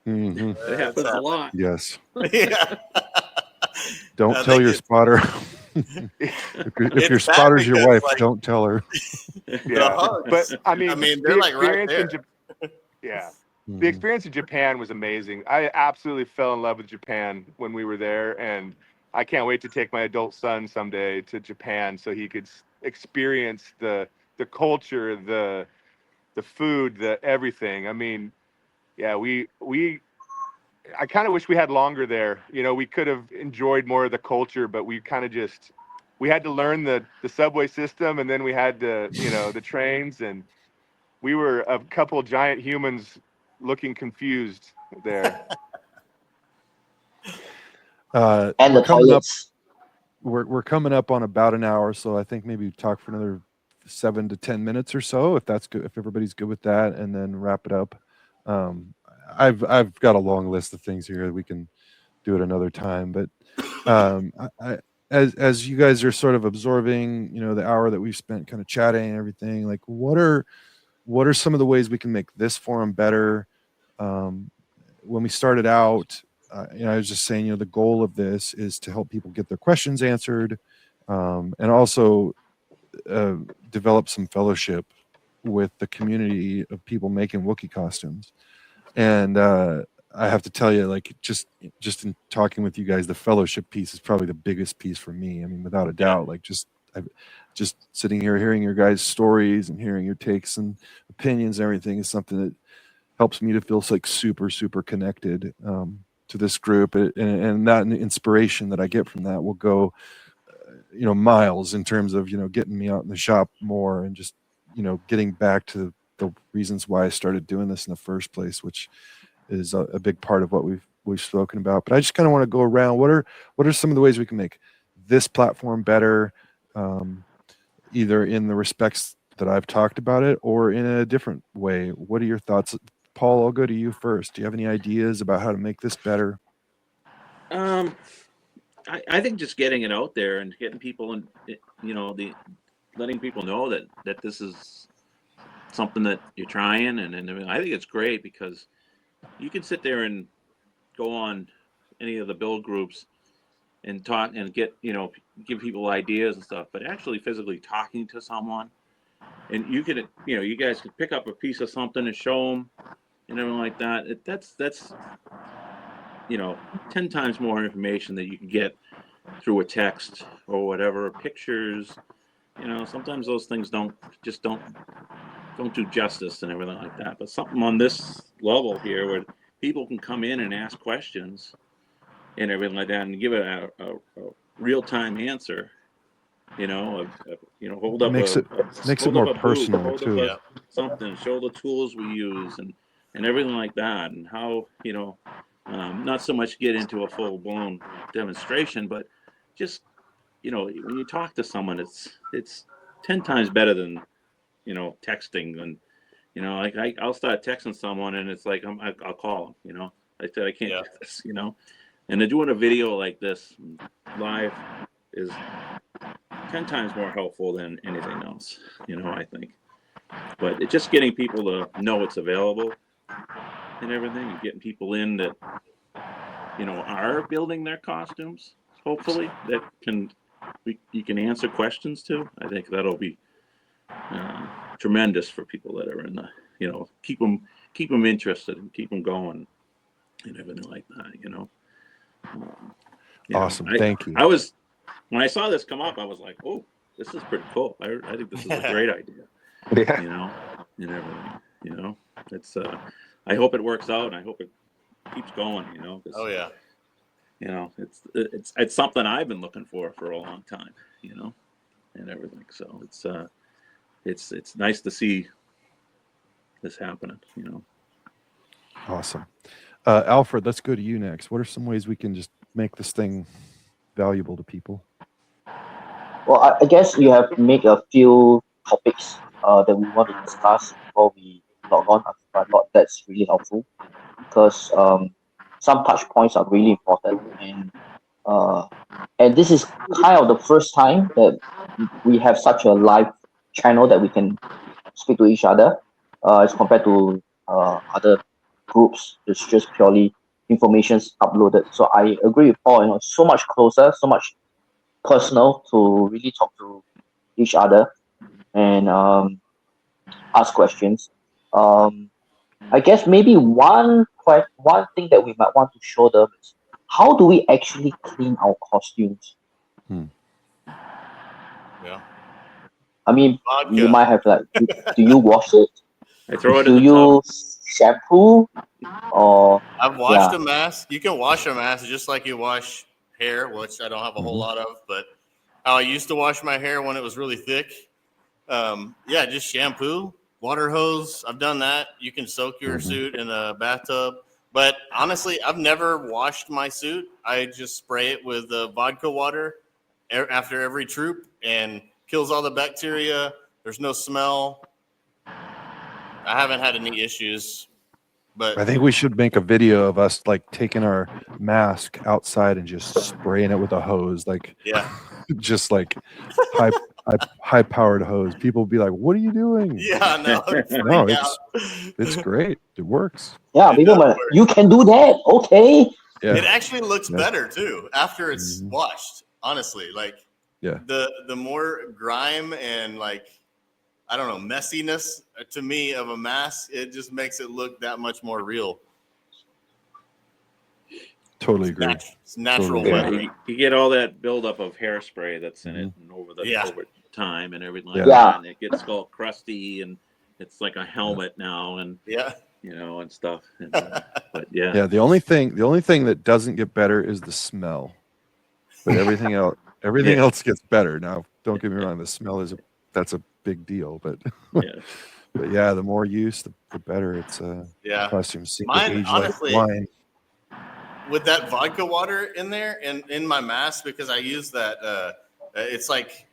Mm-hmm. It happens a lot. Yes. Yeah. Don't tell your spotter. if your spotter's your wife, like, don't tell her. Yeah, but I mean, they're the like right experience there. the experience in Japan was amazing. I absolutely fell in love with Japan when we were there, and I can't wait to take my adult son someday to Japan so he could experience the culture, the food, the everything. I mean, yeah, I kind of wish we had longer there. We could have enjoyed more of the culture, but we kind of just, we had to learn the subway system, and then we had to, the trains, and we were a couple giant humans looking confused there. And we're the coming toilets. we're coming up on about an hour, so I think maybe talk for another 7 to 10 minutes or so, if that's good, if everybody's good with that, and then wrap it up. I've got a long list of things here. We can do it another time, but as you guys are sort of absorbing, the hour that we've spent kind of chatting and everything, like what are some of the ways we can make this forum better? when we started out, I was just saying, the goal of this is to help people get their questions answered, and also develop some fellowship with the community of people making Wookiee costumes. And I have to tell you, like, just in talking with you guys, the fellowship piece is probably the biggest piece for me. I mean, without a doubt, like just sitting here hearing your guys' stories and hearing your takes and opinions and everything is something that helps me to feel like super connected to this group, and that inspiration that I get from that will go miles in terms of getting me out in the shop more, and just getting back to the reasons why I started doing this in the first place, which is a big part of what we've spoken about. But I just kind of want to go around. What are some of the ways we can make this platform better, either in the respects that I've talked about it or in a different way? What are your thoughts? Paul, I'll go to you first. Do you have any ideas about how to make this better? I think just getting it out there and getting people and letting people know that this is something that you're trying, and I think it's great because you can sit there and go on any of the build groups and talk and get give people ideas and stuff, but actually physically talking to someone, and you could you guys could pick up a piece of something and show them and everything like that. That's 10 times more information that you can get through a text or whatever, pictures. Sometimes those things don't do justice and everything like that. But something on this level here where people can come in and ask questions and everything like that and give it a real-time answer, hold up Makes it more personal too. Something, show the tools we use and everything like that, and how not so much get into a full-blown demonstration, but just when you talk to someone, it's 10 times better than texting. And like I'll start texting someone and it's like I'll call them. I said I can't do this. And doing a video like this live is 10 times more helpful than anything else. I think. But it's just getting people to know it's available and everything, and getting people in that are building their costumes. Hopefully, that you can answer questions to. I think that'll be tremendous for people that are in the keep them interested and keep them going and everything like that. Awesome. Thank you. When I saw this come up, I was like, oh, this is pretty cool. I think this is a great idea. Yeah. And everything. It's I hope it works out, and I hope it keeps going. Oh yeah. It's something I've been looking for a long time. And everything. So it's nice to see this happening. Awesome. Alfred, let's go to you next. What are some ways we can just make this thing valuable to people? Well, I guess you have made a few topics that we want to discuss before we log on. I thought that's really helpful because some touch points are really important, and this is kind of the first time that we have such a live channel that we can speak to each other as compared to other groups. It's just purely information's uploaded. So I agree with Paul. So much closer, so much personal to really talk to each other and ask questions. I guess maybe one thing that we might want to show them is how do we actually clean our costumes? Yeah. I mean, Vodka. you might have do you wash it? I throw it Do in the you tub. shampoo? Or I've washed a mask. You can wash a mask just like you wash hair, which I don't have a whole lot of, but how I used to wash my hair when it was really thick. Just shampoo, water hose. I've done that. You can soak your suit in a bathtub. But honestly, I've never washed my suit. I just spray it with vodka water after every troop and kills all the bacteria. There's no smell. I haven't had any issues. But I think we should make a video of us like taking our mask outside and just spraying it with a hose, just like high powered hose. People will be like, "What are you doing?" Yeah, no, No, freak out. it's great. It works. Yeah, It people does might, work. you can do that. Okay. Yeah. It actually looks Yeah. better too after it's Mhm. washed. Honestly, like Yeah. the more grime and like I don't know messiness to me of a mask, it just makes it look that much more real. Totally agree. It's natural Totally Yeah, wet. agree. you get all that buildup of hairspray that's in it and over Yeah. over time and everything like Yeah. that, and it gets all crusty and it's like a helmet now, and Yeah. and stuff. And, but yeah, Yeah. The only thing that doesn't get better is the smell, but everything else Yeah. else gets better. Now, don't get me wrong. The smell that's a big deal, but yeah. but yeah, the more use, the better. It's Yeah. costumes seem to Mine, age honestly, like wine. with that vodka water in there and in my mask, because I use that it's like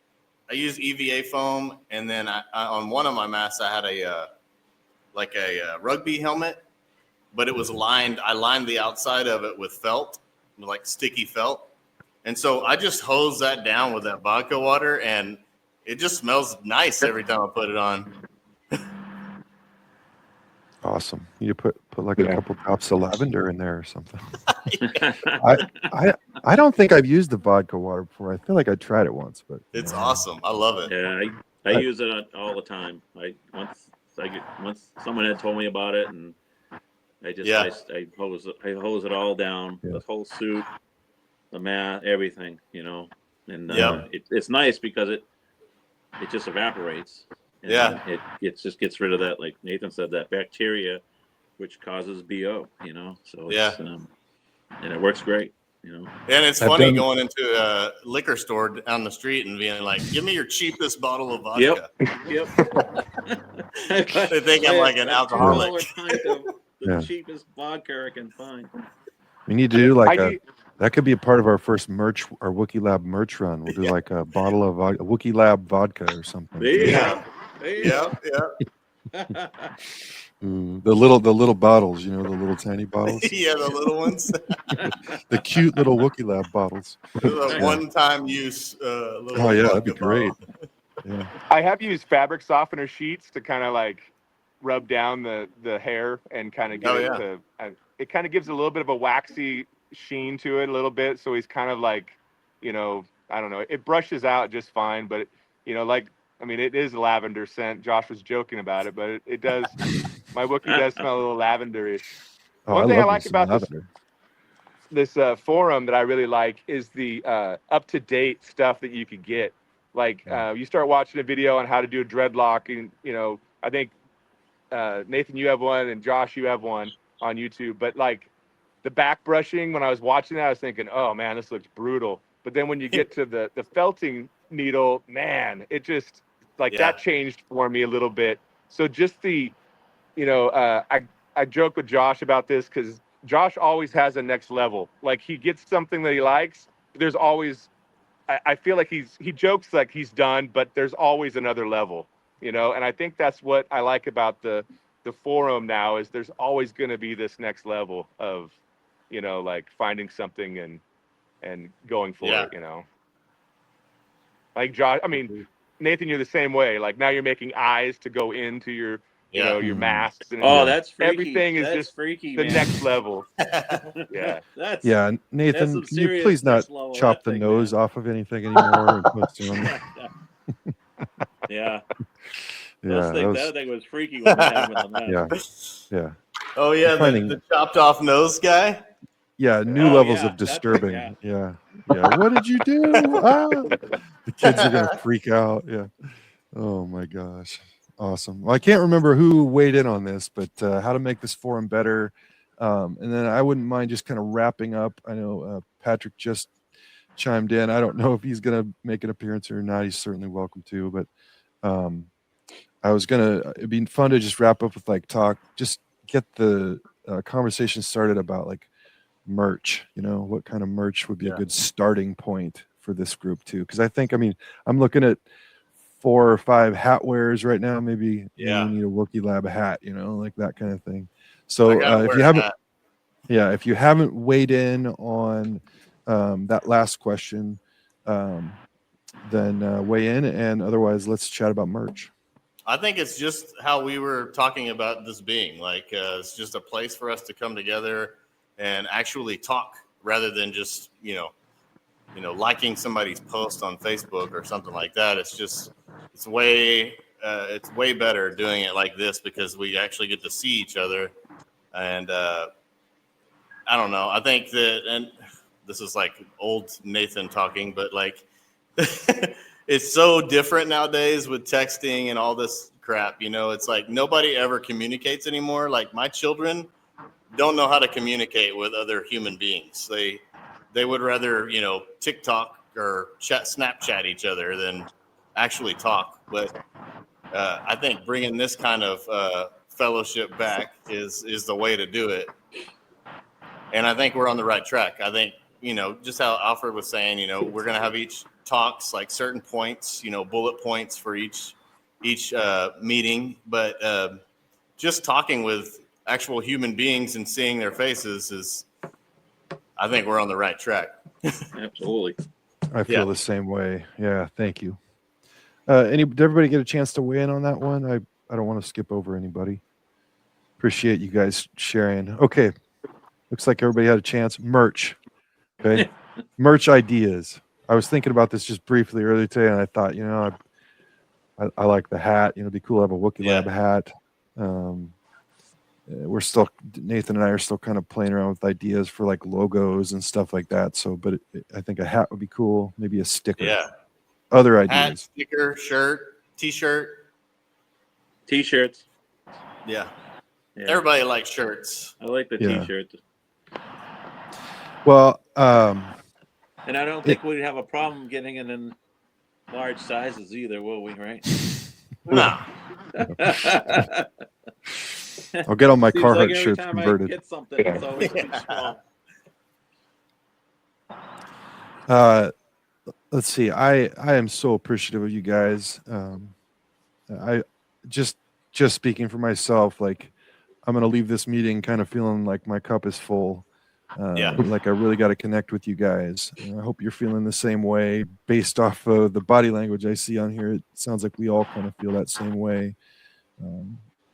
I use EVA foam, and then I on one of my masks I had a rugby helmet, but it was lined. I lined the outside of it with felt, like sticky felt, and so I just hose that down with that vodka water, and it just smells nice every time I put it on. Awesome. You put like a Yeah. couple drops of lavender in there or something. I don't think I've used the vodka water before. I feel like I tried it once, but It's awesome. I love it. Yeah, I use it all the time. Once someone had told me about it, and I hose it all down, Yeah. the whole suit, the mat, everything, and Yep. it's nice because it just evaporates. And Yeah. it just gets rid of that, like Nathan said, that bacteria, which causes BO. So it's, and it works great. And it's I've funny done- going into a liquor store down the street and being like, "Give me your cheapest bottle of vodka." Yep. They think I'm like an alcoholic. $2 pint of the Yeah. cheapest vodka I can find. We need to do like I do- that could be a part of our first merch, our Wookiee Lab merch run. We'll do like a bottle of Wookiee Lab vodka or something. There you Yeah. go. There you Yeah, yeah, go. The little bottles, the little tiny bottles, yeah. The little ones, the cute little Wookiee Lab bottles. the one-time use. Little Oh yeah, that'd be vodka great. bottle. Yeah. I have used fabric softener sheets to kind of like rub down the hair and kind of get Oh, it yeah. to. It kind of gives a little bit of a waxy sheen to it a little bit, so he's kind of like, I don't know. It brushes out just fine, but it is lavender scent. Josh was joking about it, but it does. My Wookiee does smell a little lavenderish. Oh, One I thing I love like me some about lavender. this forum that I really like is the up-to-date stuff that you could get. Like you start watching a video on how to do a dreadlock, and I think Nathan, you have one, and Josh, you have one on YouTube. But like the back brushing, when I was watching that, I was thinking, oh man, this looks brutal. But then when you get to the felting needle, man, it just that changed for me a little bit. So just the, I joke with Josh about this because Josh always has a next level. Like he gets something that he likes. There's always, I feel like he jokes like he's done, but there's always another level, and I think that's what I like about the forum now is there's always going to be this next level of, like finding something and going for Yeah. it, Like Josh, Nathan, you're the same way. Like now you're making eyes to go into your, your Mhm. masks and Oh, that's freaky. everything is That's just freaky, the man. next level. Yeah. That's Yeah, Nathan, some can you serious please not next level, chop that the thing, nose man. off of anything anymore? And post it on- Yeah. Yeah, That thing was freaky when that happened on that. yeah. Oh yeah, Finding- the chopped off nose guy. Yeah, new Oh, levels yeah, of disturbing. yeah. Yeah. What did you do? The kids are gonna freak out. Yeah. Oh my gosh. Awesome. Well, I can't remember who weighed in on this, but how to make this forum better. And then I wouldn't mind just kind of wrapping up. I know Patrick just chimed in. I don't know if he's gonna make an appearance or not. He's certainly welcome to, but it'd be fun to just wrap up with just get the conversation started about like merch, what kind of merch would be a good starting point for this group too. Because I'm looking at 4 or 5 hat wearers right now. Maybe you need a Wookiee Lab hat, like that kind of thing. So if you haven't weighed in on that last question, then weigh in. And otherwise, let's chat about merch. I think it's just how we were talking about this being. Like, it's just a place for us to come together and actually talk rather than just, liking somebody's post on Facebook or something like that. It's way better doing it like this because we actually get to see each other. And I don't know. I think that, and this is like old Nathan talking, but like, it's so different nowadays with texting and all this crap. It's like nobody ever communicates anymore. Like my children don't know how to communicate with other human beings. They would rather, TikTok or Snapchat each other than actually talk. But I think bringing this kind of fellowship back is the way to do it. And I think we're on the right track. I think, just how Alfred was saying, we're going to have each talks, like certain points, bullet points for each meeting. But just talking with actual human beings and seeing their faces I think we're on the right track. Absolutely. I feel the same way. Yeah, thank you. Did everybody get a chance to weigh in on that one? I don't want to skip over anybody. Appreciate you guys sharing. Okay, looks like everybody had a chance. Merch. Okay, merch ideas. I was thinking about this just briefly earlier today, and I thought, I like the hat. It'd be cool to have a Wookiee Lab hat. Nathan and I are still kind of playing around with ideas for like logos and stuff like that. So, but I think a hat would be cool. Maybe a sticker. Yeah. Other ideas. Hat, sticker, shirt, T-shirt. T-shirts. Yeah. Everybody likes shirts. I like the T-shirts. Well, and I don't think we'd have a problem getting it in large sizes either, will we? Right? No. I'll get all my Seems Carhartt like every shirts time converted. I get something, it's always too small. Let's see. I am so appreciative of you guys. I just speaking for myself, like I'm gonna leave this meeting kind of feeling like my cup is full. Like I really got to connect with you guys. And I hope you're feeling the same way based off of the body language I see on here. It sounds like we all kind of feel that same way.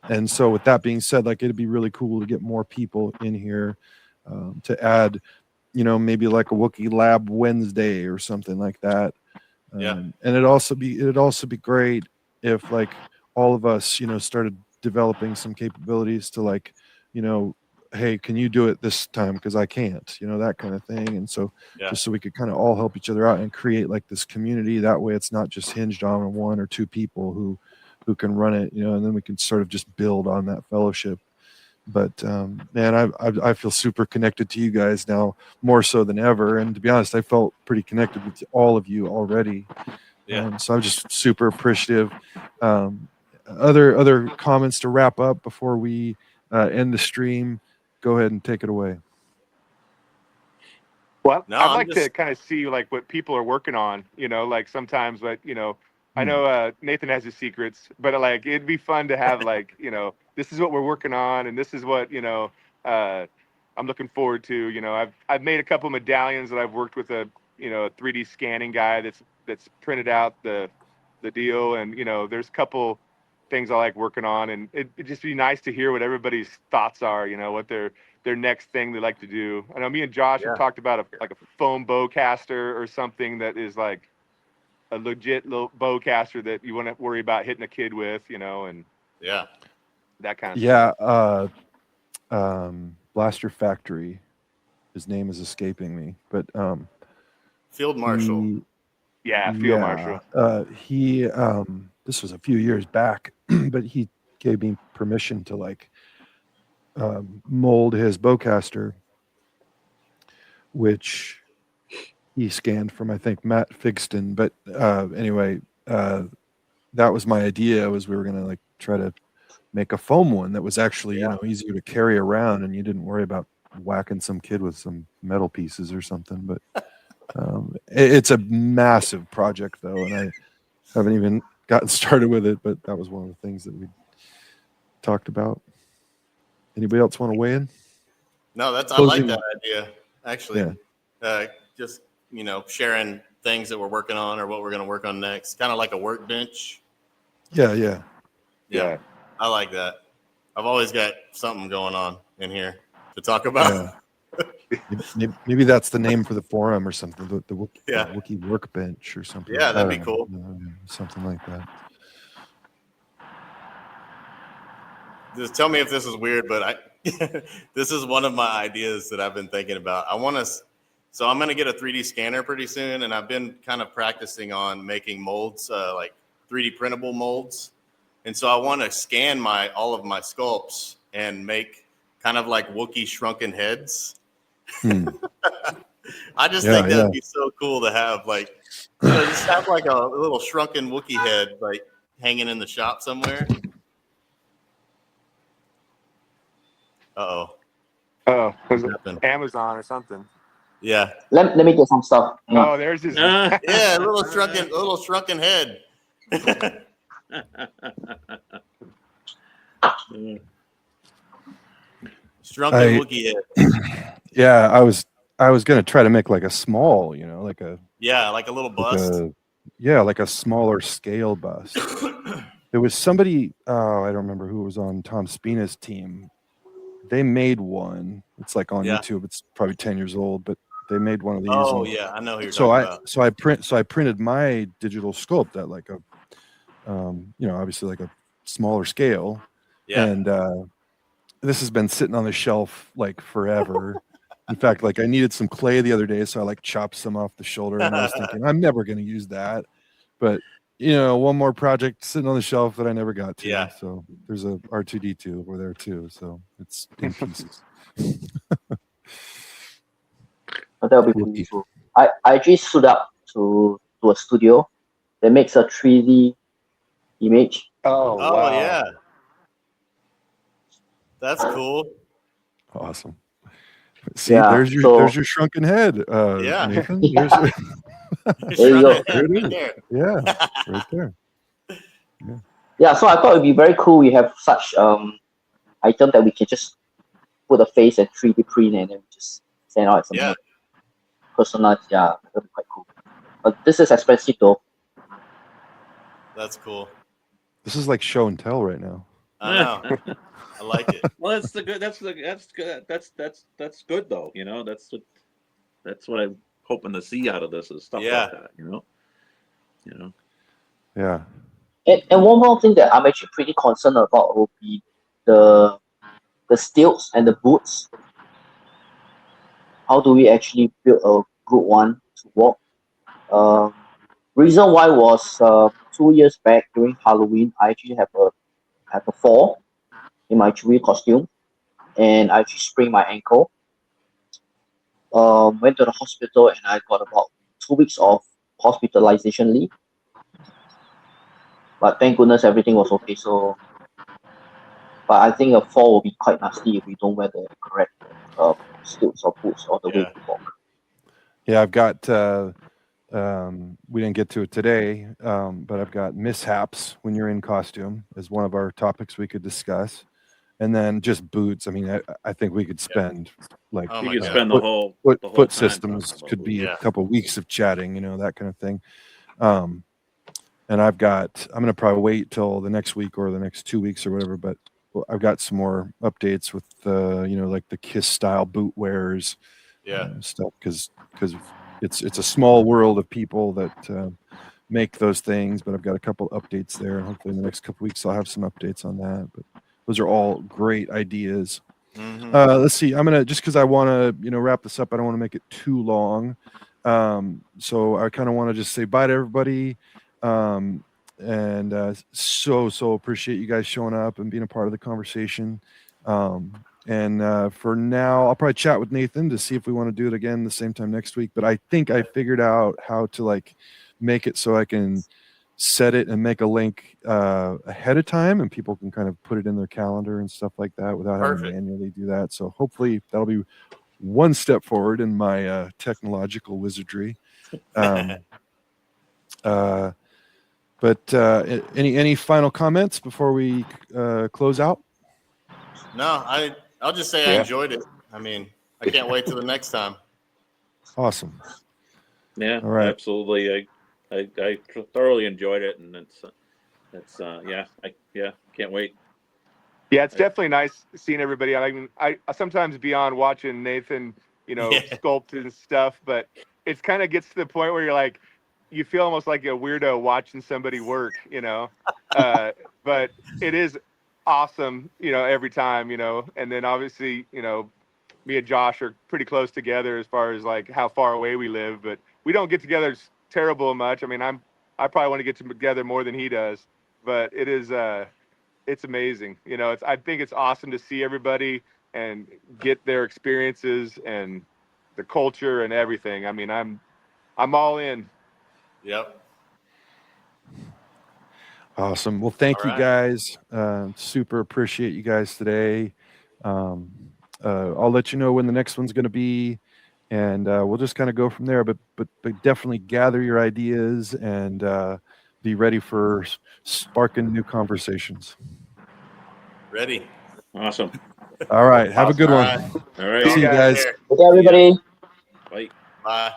And so with that being said, like it'd be really cool to get more people in here to add, maybe like a Wookiee Lab Wednesday or something like that. And it'd also be great if like all of us, started developing some capabilities to like, hey, can you do it this time? Because I can't, that kind of thing. And so just so we could kind of all help each other out and create like this community. That way it's not just hinged on one or two people who can run it, and then we can sort of just build on that fellowship. But man, I feel super connected to you guys now, more so than ever. And to be honest, I felt pretty connected with all of you already. So I'm just super appreciative. Other comments to wrap up before we end the stream. Go ahead and take it away. Well, I'd like to kind of see like what people are working on, like sometimes, but I know Nathan has his secrets, but like it'd be fun to have like, this is what we're working on and this is what, I'm looking forward to. I've made a couple medallions that I've worked with a 3D scanning guy that's printed out the deal, and there's a couple things I like working on, and it'd just be nice to hear what everybody's thoughts are, what their next thing they like to do. I know me and Josh have talked about a foam bowcaster or something that is like a legit little bowcaster that you wouldn't worry about hitting a kid with, and that kind of stuff. Blaster Factory, his name is escaping me, but Field Marshal. Field Marshal. He this was a few years back, but he gave me permission to like mold his bowcaster, which he scanned from, I think, Matt Figston. But anyway, that was my idea, was we were going to like try to make a foam one that was actually, easier to carry around, and you didn't worry about whacking some kid with some metal pieces or something. But it's a massive project though, and I haven't even gotten started with it, but that was one of the things that we talked about. Anybody else want to weigh in? No, I like that idea, actually. Just, sharing things that we're working on or what we're going to work on next. Kind of like a workbench. Yeah. Yeah, I like that. I've always got something going on in here to talk about. Maybe that's the name for the forum or something. The Yeah. Wookiee workbench or something. Yeah, that'd I be don't cool. know, something like that. Just tell me if this is weird, but this is one of my ideas that I've been thinking about. So I'm going to get a 3D scanner pretty soon, and I've been kind of practicing on making molds, like 3D printable molds. And so I want to scan all of my sculpts and make kind of like Wookiee shrunken heads. I just think that'd be so cool to have, like, just have like a little shrunken Wookiee head, like hanging in the shop somewhere. Oh, What happened? Amazon or something. Yeah. Let me get some stuff. Hang on. Oh, there's his. Yeah, a little shrunken head. Shrunken Wookiee head. Yeah, I was gonna try to make like a small, like a like a little bust. Like a smaller scale bust. There was somebody, I don't remember who was on Tom Spina's team. They made one. It's like on YouTube. It's probably 10 years old, but they made one of these. Oh yeah, I know who you're talking about. So I printed my digital sculpt at like a, obviously like a smaller scale. Yeah. And this has been sitting on the shelf like forever. In fact, like I needed some clay the other day, so I like chopped some off the shoulder, and I was thinking I'm never going to use that. But one more project sitting on the shelf that I never got to. Yeah. So there's a R2D2 over there too. So it's in pieces. But that'll be pretty cool. I actually stood up to a studio that makes a 3D image. Oh, wow. Yeah. That's cool. Awesome. See, there's your shrunken head. Nathan. There you go. There it is. Yeah, right there. Yeah, so I thought it'd be very cool. We have such item that we can just put a face and 3D print and then just send out some personalized. Yeah, that'd be quite cool. But this is expensive though. That's cool. This is like show and tell right now. I know. I like it. Well, that's good. That's good though. That's what I'm hoping to see out of this is stuff like that. Yeah. And one more thing that I'm actually pretty concerned about will be the stilts and the boots. How do we actually build a good one to walk? Reason why was 2 years back during Halloween, I actually have a fall in my Chewie costume, and I actually sprained my ankle. Went to the hospital and I got about 2 weeks of hospitalization leave. But thank goodness everything was okay. So, but I think a fall will be quite nasty if we don't wear the correct stilts or boots all the way to walk. Yeah, I've got. We didn't get to it today, but I've got mishaps when you're in costume as one of our topics we could discuss, and then just boots. I mean, I think we could spend like you could spend the whole foot systems could be a couple weeks of chatting, that kind of thing. And I'm going to probably wait till the next week or the next 2 weeks or whatever, but I've got some more updates with like the KISS style boot wears, stuff because it's a small world of people that make those things, but I've got a couple updates there, and hopefully in the next couple weeks I'll have some updates on that. But those are all great ideas. Mm-hmm. Let's see. I'm gonna just because I want to wrap this up. I don't want to make it too long, so I kind of want to just say bye to everybody. And so appreciate you guys showing up and being a part of the conversation. And for now, I'll probably chat with Nathan to see if we want to do it again the same time next week. But I think I figured out how to like make it so I can set it and make a link ahead of time, and people can kind of put it in their calendar and stuff like that without having to manually do that. So hopefully that'll be one step forward in my technological wizardry. But any final comments before we close out? No, I'll just say I enjoyed it. I mean, I can't wait till the next time. Awesome. Yeah, All right. absolutely. I thoroughly enjoyed it, and it's can't wait. Yeah, it's definitely nice seeing everybody. I mean, I sometimes beyond watching Nathan, Yeah. sculpt and stuff, but it's kind of gets to the point where you're like, you feel almost like a weirdo watching somebody work, but it is awesome, every time, and then obviously, me and Josh are pretty close together as far as like how far away we live, but we don't get together terrible much. I mean, I probably want to get together more than he does, but it is, it's amazing. I think it's awesome to see everybody and get their experiences and the culture and everything. I mean, I'm all in. Yep. Awesome. Well, thank All you right. guys. Super appreciate you guys today. Um, I'll let you know when the next one's going to be, and we'll just kind of go from there. But definitely gather your ideas and be ready for sparking new conversations. Ready. Awesome. All right. Have a Awesome. good All one. right. All right. See See you you guys. guys. Here. Okay, everybody. Bye. Bye.